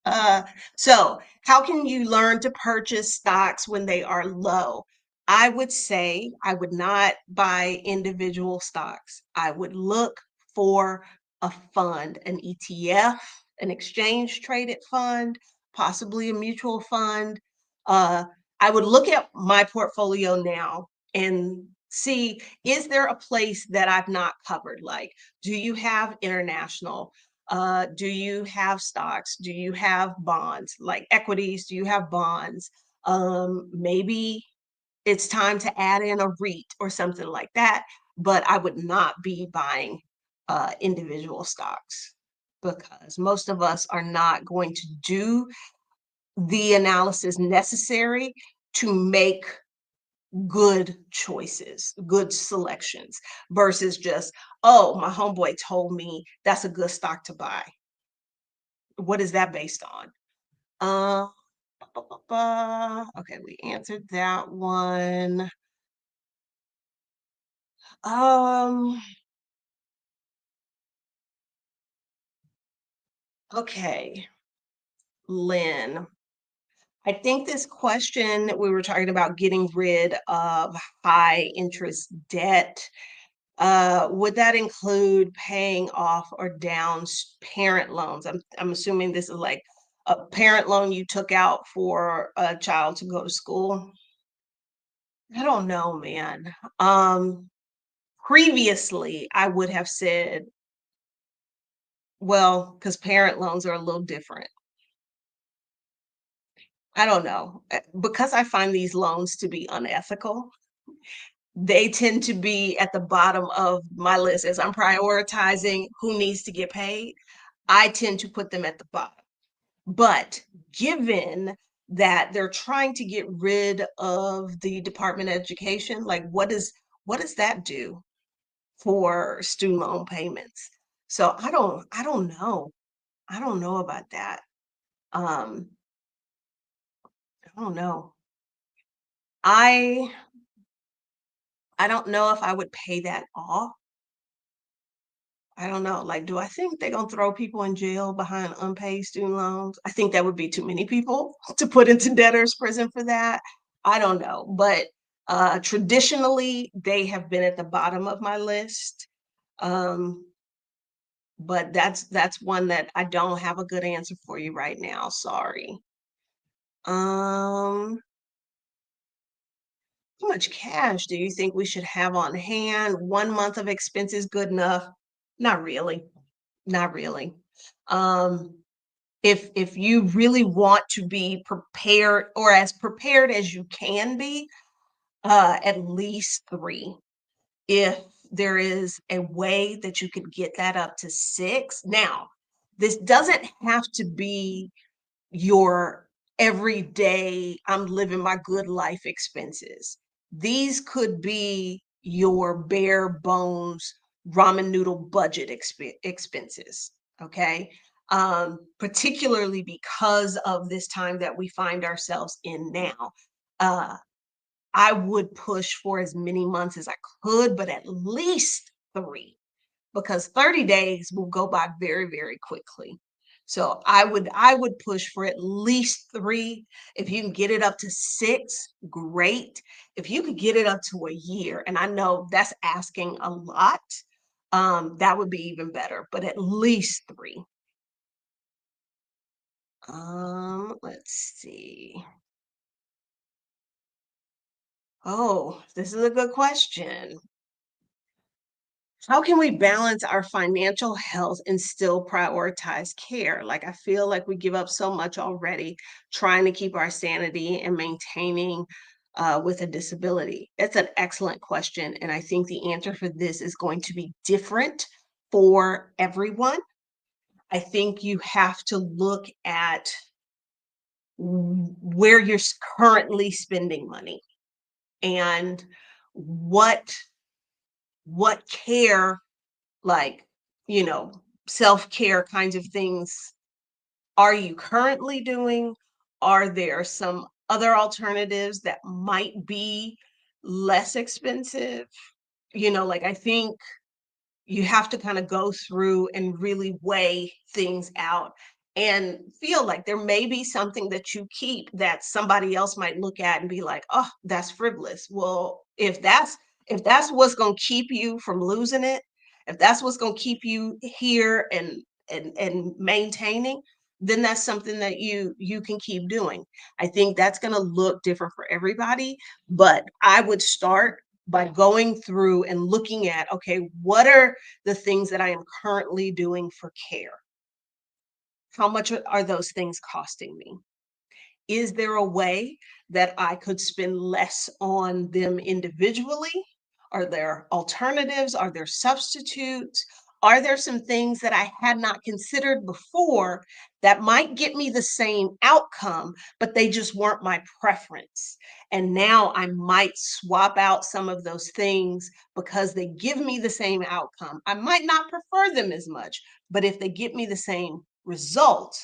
So how can you learn to purchase stocks when they are low? I would say I would not buy individual stocks. I would look for a fund, an ETF, an exchange traded fund, possibly a mutual fund. Uh, I would look at my portfolio now and see, is there a place that I've not covered? Like, do you have international? Do you have stocks? Do you have bonds, like equities? Do you have bonds? Maybe it's time to add in a REIT or something like that. But I would not be buying individual stocks because most of us are not going to do the analysis necessary to make good choices, good selections versus just, oh, my homeboy told me that's a good stock to buy. What is that based on? Uh, okay, we answered that one. Um, okay, Lynn. I think this question we were talking about getting rid of high interest debt. Would that include paying off or down parent loans? I'm assuming this is like a parent loan you took out for a child to go to school. I don't know, man. Previously, I would have said, well, because parent loans are a little different. I don't know. Because I find these loans to be unethical, they tend to be at the bottom of my list as I'm prioritizing who needs to get paid. I tend to put them at the bottom. But given that they're trying to get rid of the Department of Education, like what does that do for student loan payments? So I don't know. I don't know about that. Um, I don't know. I I don't know if I would pay that off. I don't know. Like, do I think they're gonna throw people in jail behind unpaid student loans? I think that would be too many people to put into debtor's prison for that. I don't know. But traditionally, they have been at the bottom of my list. Um, but that's one that I don't have a good answer for you right now. Sorry. Um, how much cash do you think we should have on hand? 1 month of expenses good enough? Not really. Not really. Um, if you really want to be prepared or as prepared as you can be, at least 3. If there is a way that you could get that up to 6. Now, this doesn't have to be your everyday, I'm living my good life expenses. These could be your bare bones ramen noodle budget expenses. Okay. Particularly because of this time that we find ourselves in now. Uh, I would push for as many months as I could, but at least 3 because 30 days will go by very, very quickly. So I would push for at least 3. If you can get it up to 6, great. If you could get it up to a year, and I know that's asking a lot, that would be even better, but at least 3. Let's see. Oh, this is a good question. How can we balance our financial health and still prioritize care? Like, I feel like we give up so much already trying to keep our sanity and maintaining with a disability. It's an excellent question. And I think the answer for this is going to be different for everyone. I think you have to look at where you're currently spending money and what care, like, you know, self-care kinds of things are you currently doing? Are there some other alternatives that might be less expensive? Like, I think you have to kind of go through and really weigh things out and feel like there may be something that you keep that somebody else might look at and be like, oh, that's frivolous. Well, if that's what's going to keep you from losing it, if that's what's going to keep you here and maintaining, then that's something that you can keep doing. I think that's going to look different for everybody, but I would start by going through and looking at, okay, what are the things that I am currently doing for care? How much are those things costing me? Is there a way that I could spend less on them individually? Are there alternatives? Are there substitutes? Are there some things that I had not considered before that might get me the same outcome, but they just weren't my preference? And now I might swap out some of those things because they give me the same outcome. I might not prefer them as much, but if they get me the same result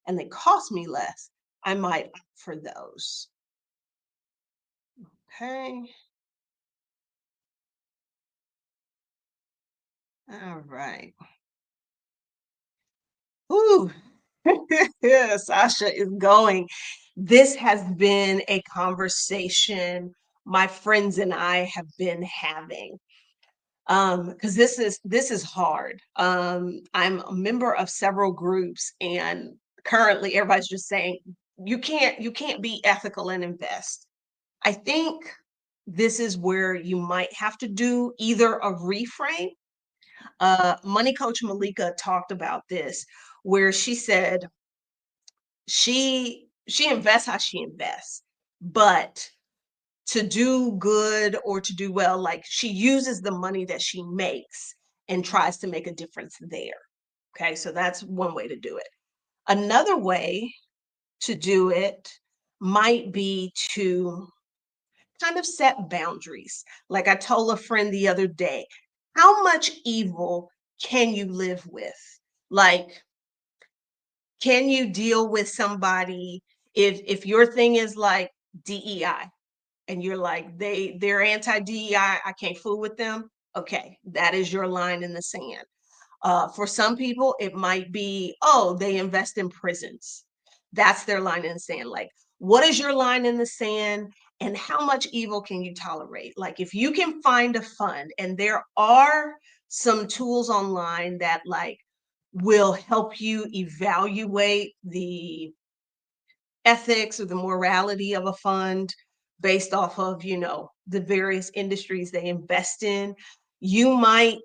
and they cost me less, I might opt for those. Okay. All right. Ooh. Yeah, Sasha is going. This has been a conversation my friends and I have been having. Because this is hard. I'm a member of several groups, and currently everybody's just saying you can't be ethical and invest. I think this is where you might have to do either a reframe. Money coach Malika talked about this, where she said she invests how she invests, but to do good or to do well, like she uses the money that she makes and tries to make a difference there. Okay, so that's one way to do it. Another way to do it might be kind of set boundaries. Like I told a friend the other day, how much evil can you live with? Like, can you deal with somebody if your thing is like DEI and you're like they're anti DEI, I can't fool with them. Okay, that is your line in the sand. For some people, it might be, oh, they invest in prisons. That's their line in the sand. Like, what is your line in the sand? And how much evil can you tolerate? Like, if you can find a fund, and there are some tools online that like will help you evaluate the ethics or the morality of a fund based off of, the various industries they invest in, you might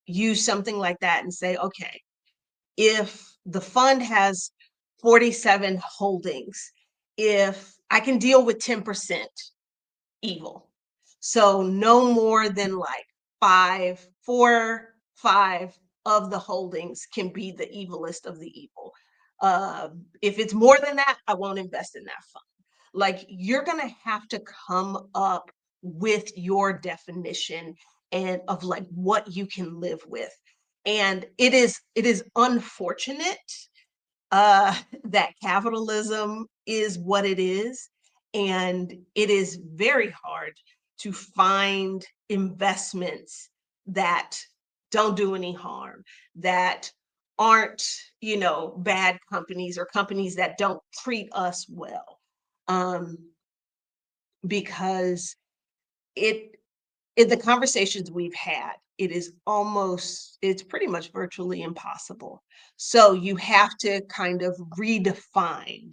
use something like that and say, okay, if the fund has 47 holdings, if I can deal with 10% evil, so no more than like 5 of the holdings can be the evilest of the evil. If it's more than that, I won't invest in that fund. Like, you're going to have to come up with your definition and of like what you can live with. And it is unfortunate that capitalism is what it is, and it is very hard to find investments that don't do any harm, that aren't, bad companies or companies that don't treat us well. Um, because it in the conversations we've had, it's pretty much virtually impossible. So you have to kind of redefine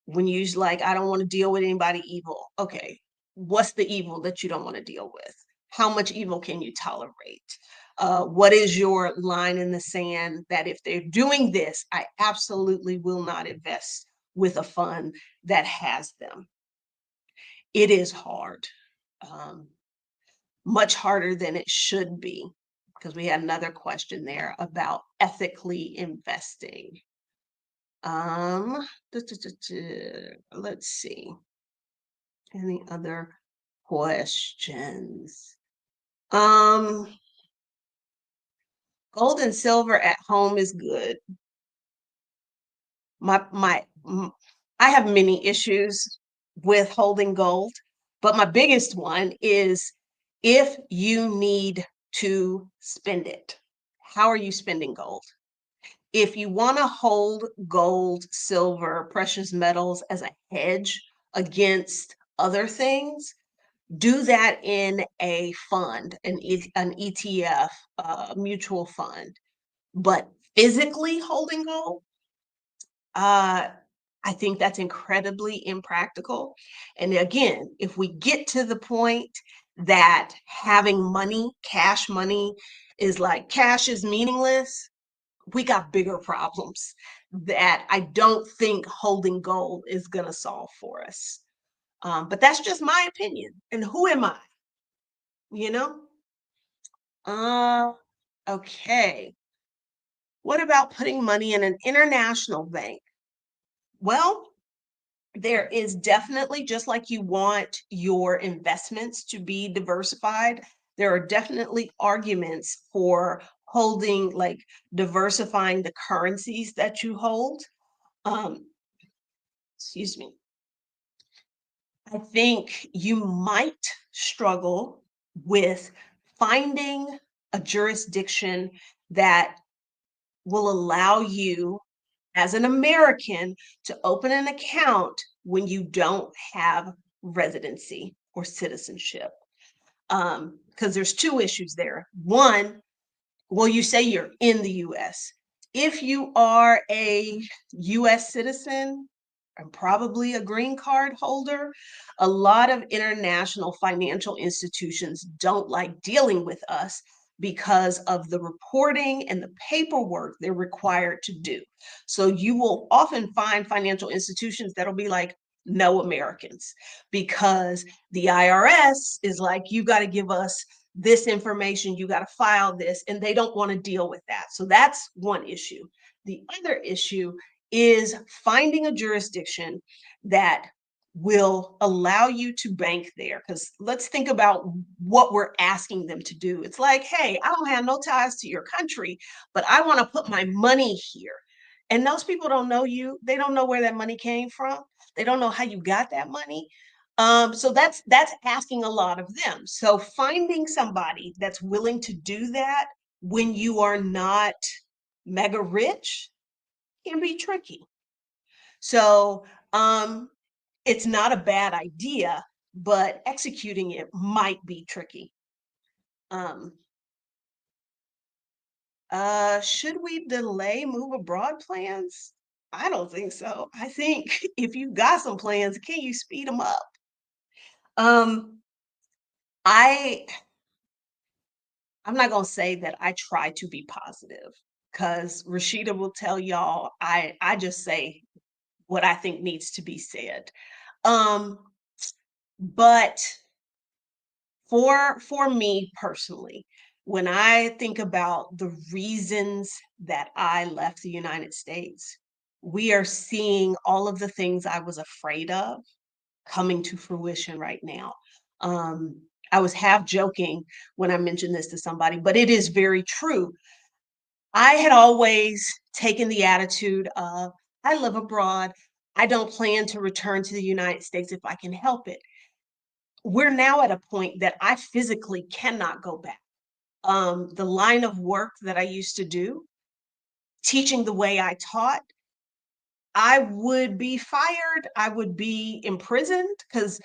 when you like, I don't want to deal with anybody evil. Okay, what's the evil that you don't want to deal with? How much evil can you tolerate? What is your line in the sand that if they're doing this, I absolutely will not invest with a fund that has them? It is hard. Um, Much harder than it should be, because we had another question there about ethically investing. Let's see. Any other questions? Gold and silver at home is good. I have many issues with holding gold, but my biggest one is if you need to spend it, how are you spending gold? If you want to hold gold, silver, precious metals as a hedge against other things, do that in a fund, an ETF, a mutual fund. But physically holding gold, uh, I think that's incredibly impractical. And again, if we get to the point that having money, cash money, is like cash is meaningless, we got bigger problems that I don't think holding gold is going to solve for us. But that's just my opinion. And who am I? You know? Uh, okay. What about putting money in an international bank? Well, there is definitely, just like you want your investments to be diversified, there are definitely arguments for holding, like diversifying the currencies that you hold. Um, excuse me. I think you might struggle with finding a jurisdiction that will allow you as an American to open an account when you don't have residency or citizenship. Because there's two issues there. One, well, you say you're in the US. If you are a US citizen and probably a green card holder, a lot of international financial institutions don't like dealing with us because of the reporting and the paperwork they're required to do. So you will often find financial institutions that'll be like, no Americans, because the IRS is like, you got to give us this information, you got to file this, and they don't want to deal with that. So that's one issue. The other issue is finding a jurisdiction that will allow you to bank there. Because let's think about what we're asking them to do. It's like, hey, I don't have no ties to your country, but I want to put my money here. And those people don't know you. They don't know where that money came from. They don't know how you got that money. So that's asking a lot of them. So finding somebody that's willing to do that when you are not mega rich can be tricky. So um, it's not a bad idea, but executing it might be tricky. Um, should we delay move abroad plans? I don't think so. I think if you got some plans, can you speed them up? Um, I I'm not gonna say that I try to be positive because Rashida will tell y'all I just say what I think needs to be said. Um, but for me personally, when I think about the reasons that I left the United States, we are seeing all of the things I was afraid of coming to fruition right now. Um, I was half joking when I mentioned this to somebody, but it is very true. I had always taken the attitude of, I live abroad. I don't plan to return to the United States if I can help it. We're now at a point that I physically cannot go back. The line of work that I used to do, teaching the way I taught, I would be fired. I would be imprisoned because,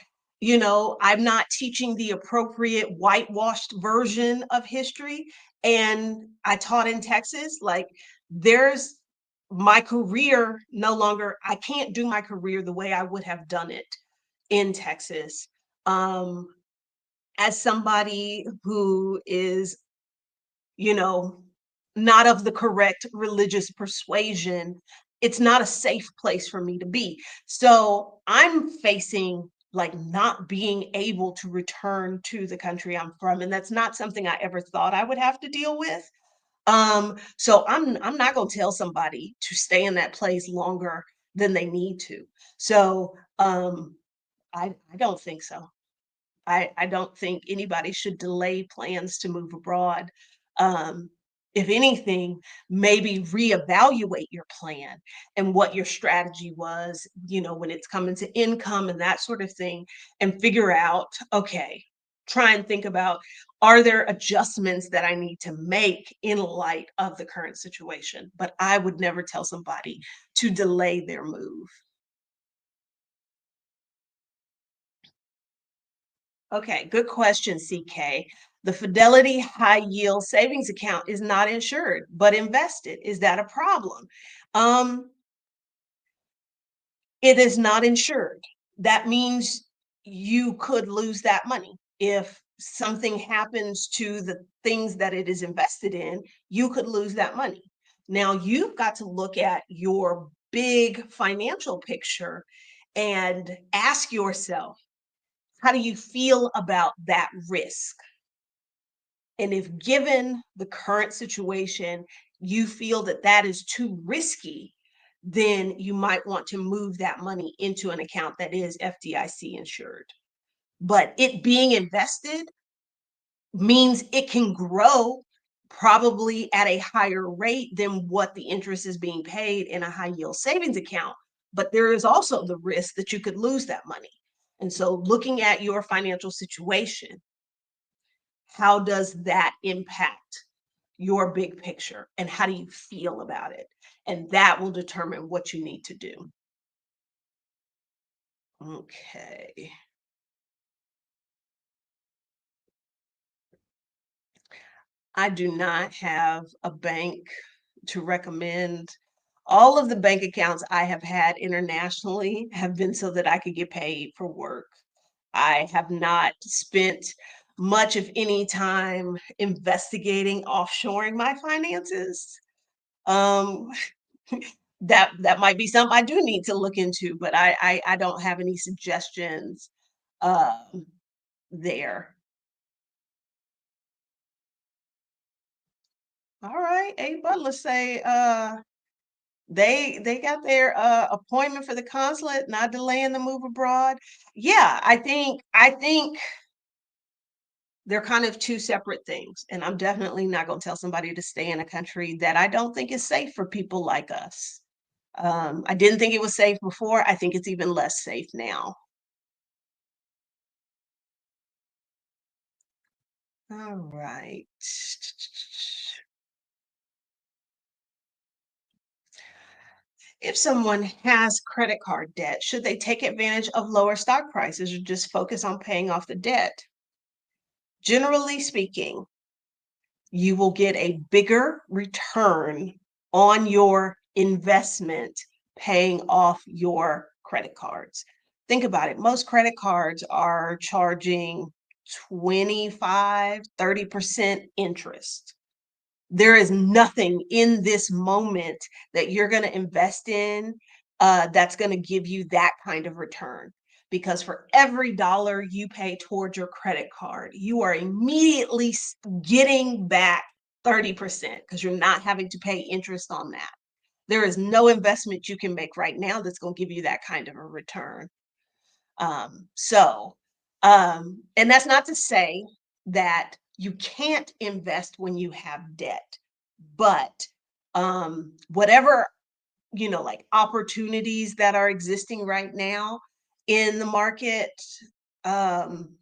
I'm not teaching the appropriate whitewashed version of history. And I taught in Texas. Like, there's my career no longer, I can't do my career the way I would have done it in Texas. Um, as somebody who is, you know, not of the correct religious persuasion, it's not a safe place for me to be. So I'm facing like not being able to return to the country I'm from. And that's not something I ever thought I would have to deal with. So I'm not gonna tell somebody to stay in that place longer than they need to. So I don't think so. I don't think anybody should delay plans to move abroad. Um, if anything, maybe reevaluate your plan and what your strategy was, when it's coming to income and that sort of thing, and figure out, okay, try and think about, are there adjustments that I need to make in light of the current situation? But I would never tell somebody to delay their move. Okay, good question, CK. The Fidelity High Yield Savings Account is not insured, but invested. Is that a problem? Um, it is not insured. That means you could lose that money. If something happens to the things that it is invested in, you could lose that money. Now, you've got to look at your big financial picture and ask yourself, how do you feel about that risk? And if given the current situation, you feel that that is too risky, then you might want to move that money into an account that is FDIC insured. But it being invested means it can grow probably at a higher rate than what the interest is being paid in a high yield savings account. But there is also the risk that you could lose that money. And so looking at your financial situation, how does that impact your big picture and how do you feel about it? And that will determine what you need to do. Okay. I do not have a bank to recommend. All of the bank accounts I have had internationally have been so that I could get paid for work. I have not spent much of any time investigating offshoring my finances. Um, that might be something I do need to look into, but I don't have any suggestions um, there. All right, A Butler say They got their appointment for the consulate, not delaying the move abroad. Yeah, I think they're kind of two separate things, and I'm definitely not going to tell somebody to stay in a country that I don't think is safe for people like us. I didn't think it was safe before. I think it's even less safe now. All right. If someone has credit card debt, should they take advantage of lower stock prices or just focus on paying off the debt? Generally speaking, you will get a bigger return on your investment paying off your credit cards. Think about it. Most credit cards are charging 25, 30% interest. There is nothing in this moment that you're going to invest in that's going to give you that kind of return. Because for every dollar you pay towards your credit card, you are immediately getting back 30% because you're not having to pay interest on that. There is no investment you can make right now that's going to give you that kind of a return. So, and that's not to say that you can't invest when you have debt, but whatever, like opportunities that are existing right now in the market, um,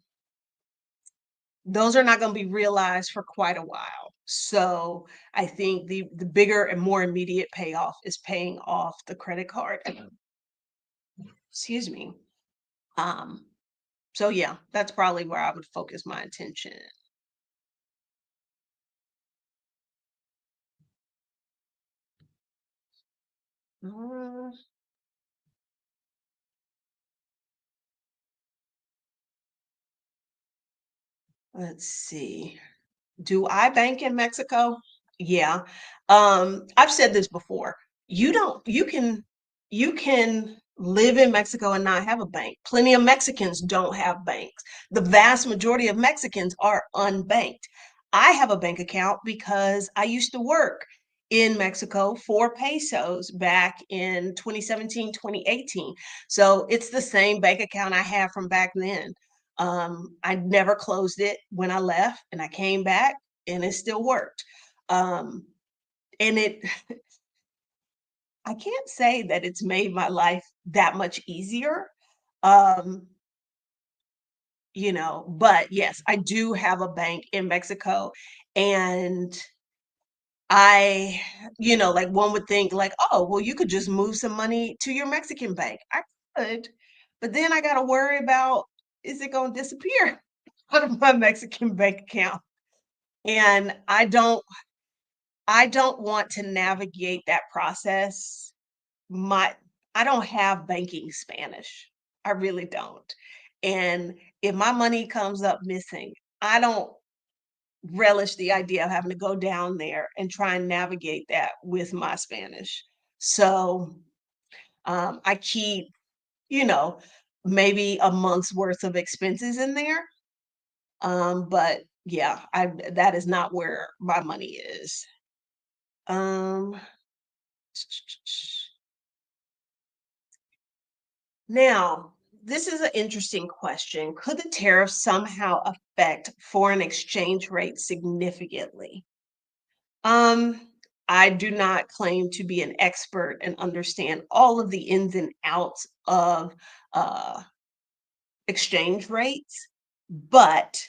those are not going to be realized for quite a while. So I think the bigger and more immediate payoff is paying off the credit card. Excuse me. Um, So yeah, that's probably where I would focus my attention. Uh, let's see. Do I bank in Mexico? Yeah. I've said this before. You can live in Mexico and not have a bank. Plenty of Mexicans don't have banks. The vast majority of Mexicans are unbanked. I have a bank account because I used to work in Mexico for pesos back in 2017, 2018. So it's the same bank account I have from back then. I never closed it when I left and I came back and it still worked. Um, and I can't say that it's made my life that much easier. Um, but yes, I do have a bank in Mexico and I, like one would think like, oh, well, you could just move some money to your Mexican bank. I could, but then I got to worry about, is it going to disappear out of my Mexican bank account? And I don't want to navigate that process. My I don't have banking Spanish. I really don't. And if my money comes up missing, I don't relish the idea of having to go down there and try and navigate that with my Spanish. So I keep, you know, maybe a month's worth of expenses in there. But yeah, I that is not where my money is. Um, Now, this is an interesting question. Could the tariff somehow affect foreign exchange rates significantly? Um, I do not claim to be an expert and understand all of the ins and outs of uh, exchange rates, but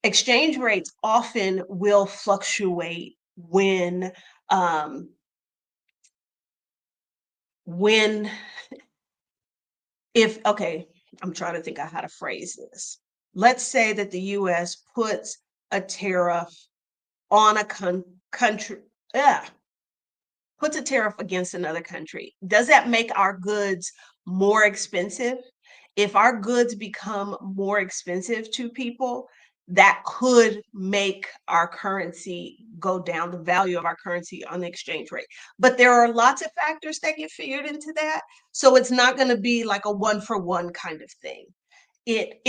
exchange rates often will fluctuate um, when if okay, I'm trying to think of how to phrase this. Let's say that the US puts a tariff on a country, yeah, puts a tariff against another country. Does that make our goods more expensive? If our goods become more expensive to people, that could make our currency go down, the value of our currency on the exchange rate. But there are lots of factors that get figured into that. So it's not going to be like a one for one kind of thing.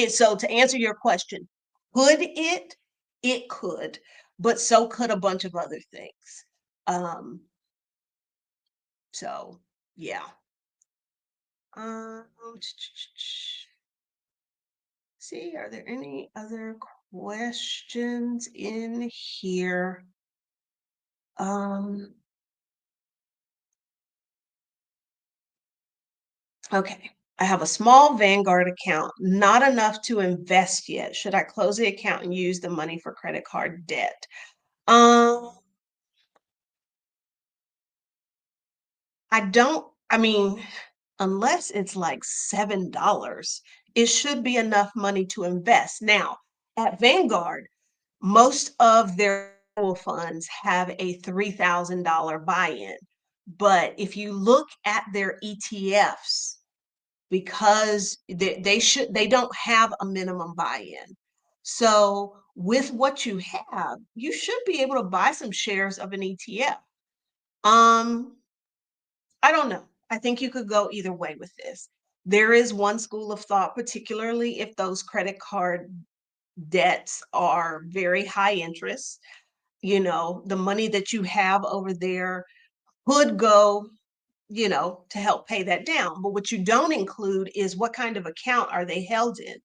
So to answer your question, could it? It could, but so could a bunch of other things. Um, So, yeah. Um, see, are there any other questions in here? Um, okay. I have a small Vanguard account, not enough to invest yet. Should I close the account and use the money for credit card debt? Um, I mean, unless it's like $7, it should be enough money to invest. Now, at Vanguard, most of their mutual funds have a $3,000 buy-in. But if you look at their ETFs, because they don't have a minimum buy-in. So with what you have, you should be able to buy some shares of an ETF. Um, I don't know. I think you could go either way with this. There is one school of thought, particularly if those credit card debts are very high interest. The money that you have over there could go, to help pay that down. But what you don't include is what kind of account are they held in?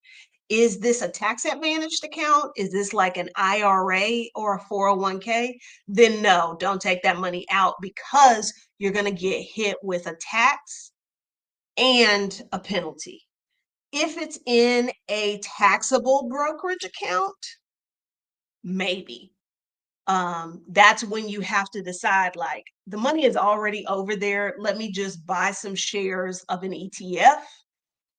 Is this a tax advantaged account? Is this like an IRA or a 401k? Then no, don't take that money out because you're going to get hit with a tax and a penalty. If it's in a taxable brokerage account, maybe. That's when you have to decide, like, the money is already over there. Let me just buy some shares of an ETF,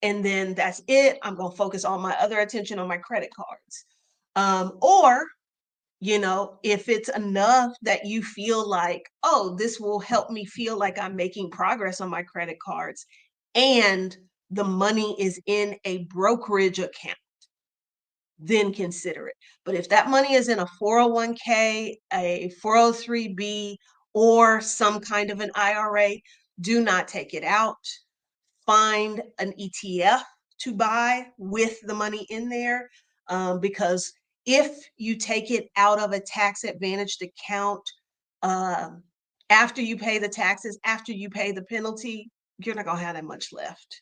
and then that's it. I'm going to focus all my other attention on my credit cards. Or, if it's enough that you feel like, oh, this will help me feel like I'm making progress on my credit cards, and the money is in a brokerage account, then consider it. But if that money is in a 401k, a 403b, or some kind of an IRA, do not take it out. Find an ETF to buy with the money in there, because if you take it out of a tax advantaged account, um, after you pay the taxes, after you pay the penalty, you're not going to have that much left.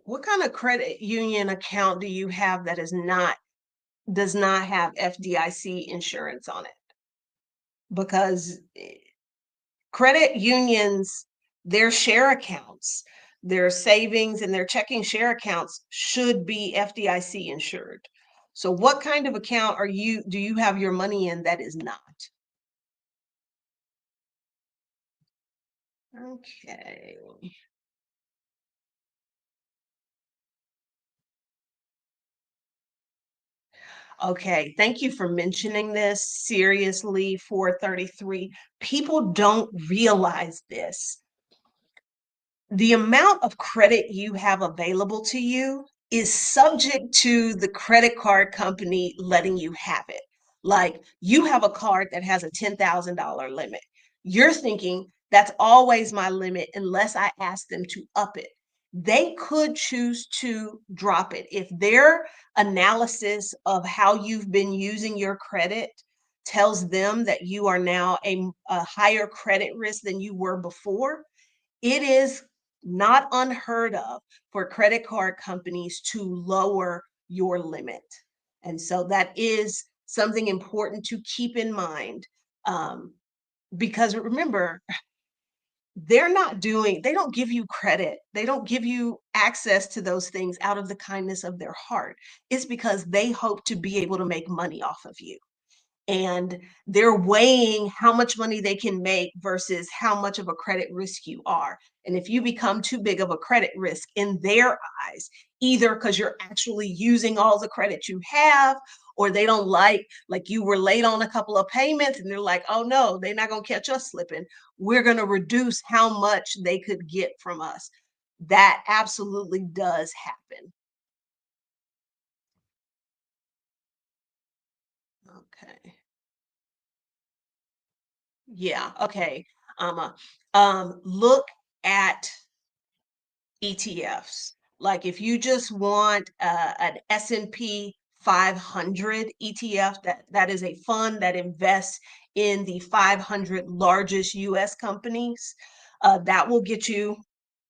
What kind of credit union account do you have that is not does not have FDIC insurance on it? Because credit unions, their share accounts, their savings and their checking share accounts should be FDIC insured. So what kind of account do you have your money in that is not? Okay. Okay, thank you for mentioning this. Seriously, 433. People don't realize this. The amount of credit you have available to you is subject to the credit card company letting you have it. Like, you have a card that has a $10,000 limit. You're thinking that's always my limit unless I ask them to up it. They could choose to drop it. If their analysis of how you've been using your credit tells them that you are now a higher credit risk than you were before, it is not unheard of for credit card companies to lower your limit. And so that is something important to keep in mind. Um, because remember, they don't give you credit. They don't give you access to those things out of the kindness of their heart. It's because they hope to be able to make money off of you, and they're weighing how much money they can make versus how much of a credit risk you are. And if you become too big of a credit risk in their eyes, either because you're actually using all the credit you have, or they don't like you were late on a couple of payments and they're like, oh no, they're not going to catch us slipping. We're going to reduce how much they could get from us. That absolutely does happen. Okay. Yeah, okay. Look at ETFs. Like if you just want an S&P 500 ETF. That is a fund that invests in the 500 largest US companies. That will get you,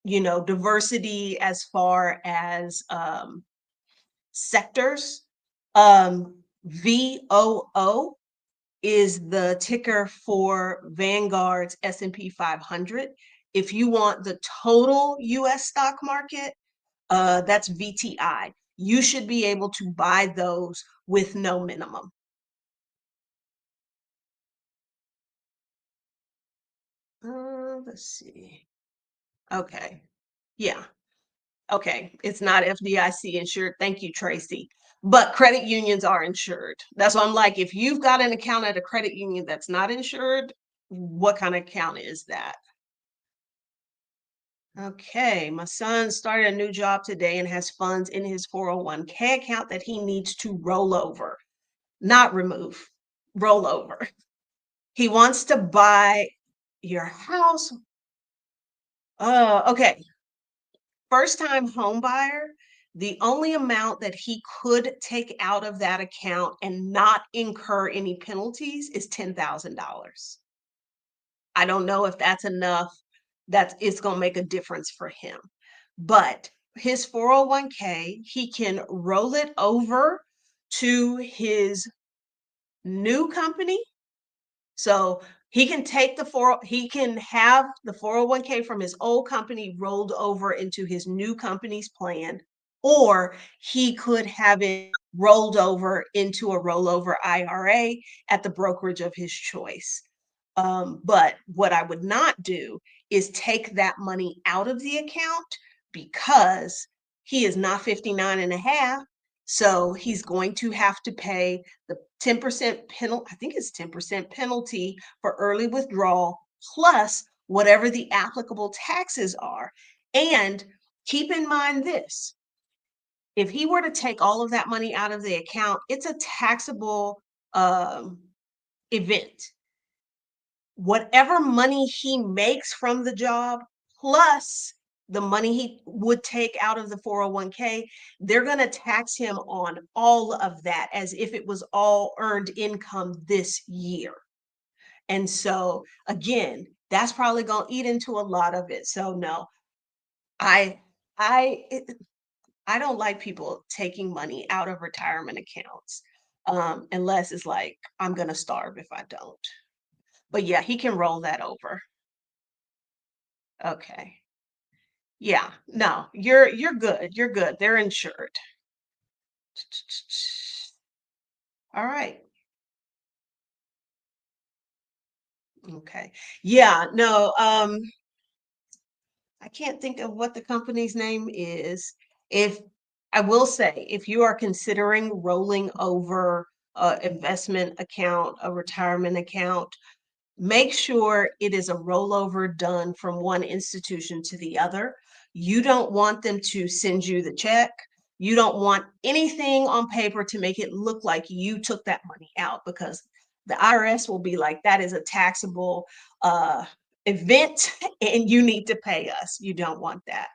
diversity as far as sectors. VOO is the ticker for Vanguard's S&P 500. If you want the total US stock market, that's VTI. You should be able to buy those with no minimum. Let's see. Okay. Yeah. Okay. It's not FDIC insured. Thank you, Tracy. But credit unions are insured. That's why I'm like, if you've got an account at a credit union that's not insured, what kind of account is that? Okay, my son started a new job today and has funds in his 401k account that he needs to roll over, not remove, roll over. He wants to buy your house. Okay. First time home buyer, the only amount that he could take out of that account and not incur any penalties is $10,000. I don't know if that's enough that it's going to make a difference for him. But his 401k, he can roll it over to his new company. So he can have the 401k from his old company rolled over into his new company's plan, or he could have it rolled over into a rollover IRA at the brokerage of his choice. But what I would not do is take that money out of the account because he is not 59 and a half. So he's going to have to pay the 10% penalty. I think it's 10% penalty for early withdrawal, plus whatever the applicable taxes are. And keep in mind this, if he were to take all of that money out of the account, it's a taxable event. Whatever money he makes from the job, plus the money he would take out of the 401k, they're going to tax him on all of that as if it was all earned income this year. And so again, that's probably going to eat into a lot of it. So no, I I I don't like people taking money out of retirement accounts, unless it's like I'm going to starve if I don't. But yeah, he can roll that over. Okay. Yeah. No, you're good. You're good. They're insured. All right. Okay. Yeah, no, I can't think of what the company's name is. If I will say, if you are considering rolling over a investment account, a retirement account, make sure it is a rollover done from one institution to the other. You don't want them to send you the check. You don't want anything on paper to make it look like you took that money out, because the IRS will be like, that is a taxable event and you need to pay us. You don't want that.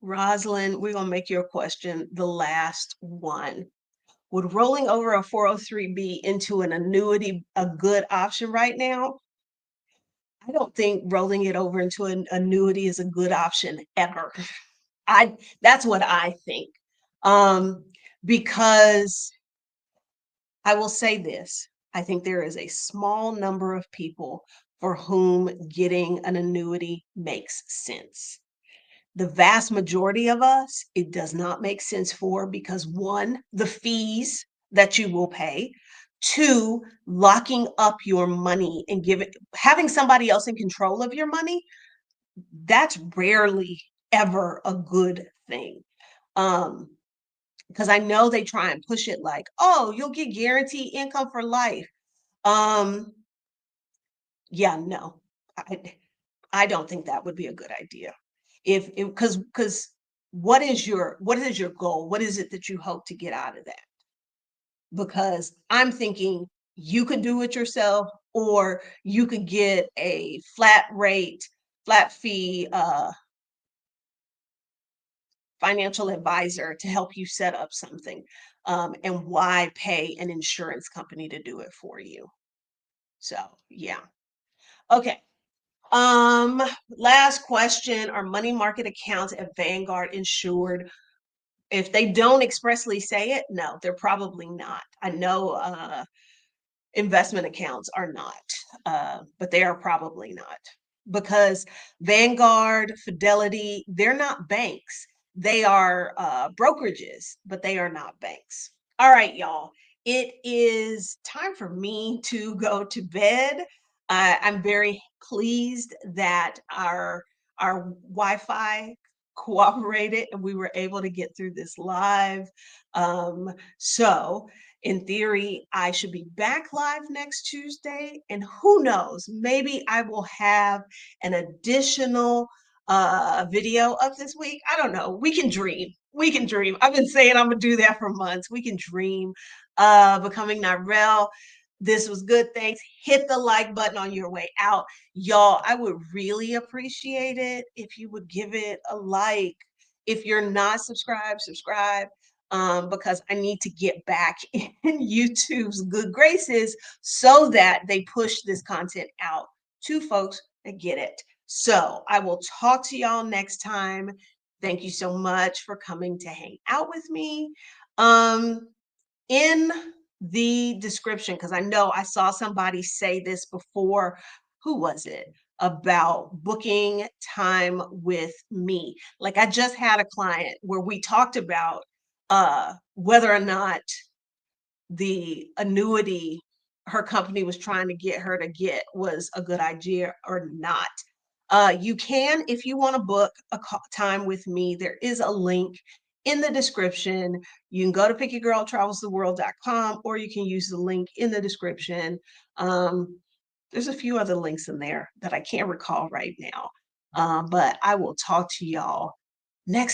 Rosalind, we're going to make your question the last one. Would rolling over a 403b into an annuity a good option right now? I don't think rolling it over into an annuity is a good option ever. I That's what I think. Because I will say this, I think there is a small number of people for whom getting an annuity makes sense. The vast majority of us, it does not make sense for, because one, the fees that you will pay, two, locking up your money and having somebody else in control of your money, that's rarely ever a good thing. Because I know they try and push it like, oh, you'll get guaranteed income for life. Um, yeah, no. I, I don't think that would be a good idea. If because what is your goal? What is it that you hope to get out of that? Because I'm thinking you could do it yourself, or you could get a flat rate, flat fee financial advisor to help you set up something. And why pay an insurance company to do it for you? So, yeah. Okay. Um, Last question. Are money market accounts at Vanguard insured? If they don't expressly say it, no, they're probably not. I know investment accounts are not, but they are probably not because Vanguard, Fidelity, they're not banks. They are brokerages, but they are not banks. All right, y'all. It is time for me to go to bed. I'm very pleased that our Wi-Fi cooperated and we were able to get through this live. So in theory, I should be back live next Tuesday, and who knows, maybe I will have an additional video up this week. I don't know. We can dream. We can dream. I've been saying I'm gonna do that for months. We can dream. Becoming Nirel. This was good. Thanks. Hit the like button on your way out. Y'all, I would really appreciate it if you would give it a like. If you're not subscribed, subscribe, because I need to get back in YouTube's good graces so that they push this content out to folks that get it. So I will talk to y'all next time. Thank you so much for coming to hang out with me. In the description, because I know I saw somebody say this before. Who was it? About booking time with me. Like I just had a client where we talked about whether or not the annuity her company was trying to get her to get was a good idea or not. You can, if you want to book a time with me, there is a link in the description. You can go to pickygirltravelstheworld.com or you can use the link in the description. There's a few other links in there that I can't recall right now. But I will talk to y'all next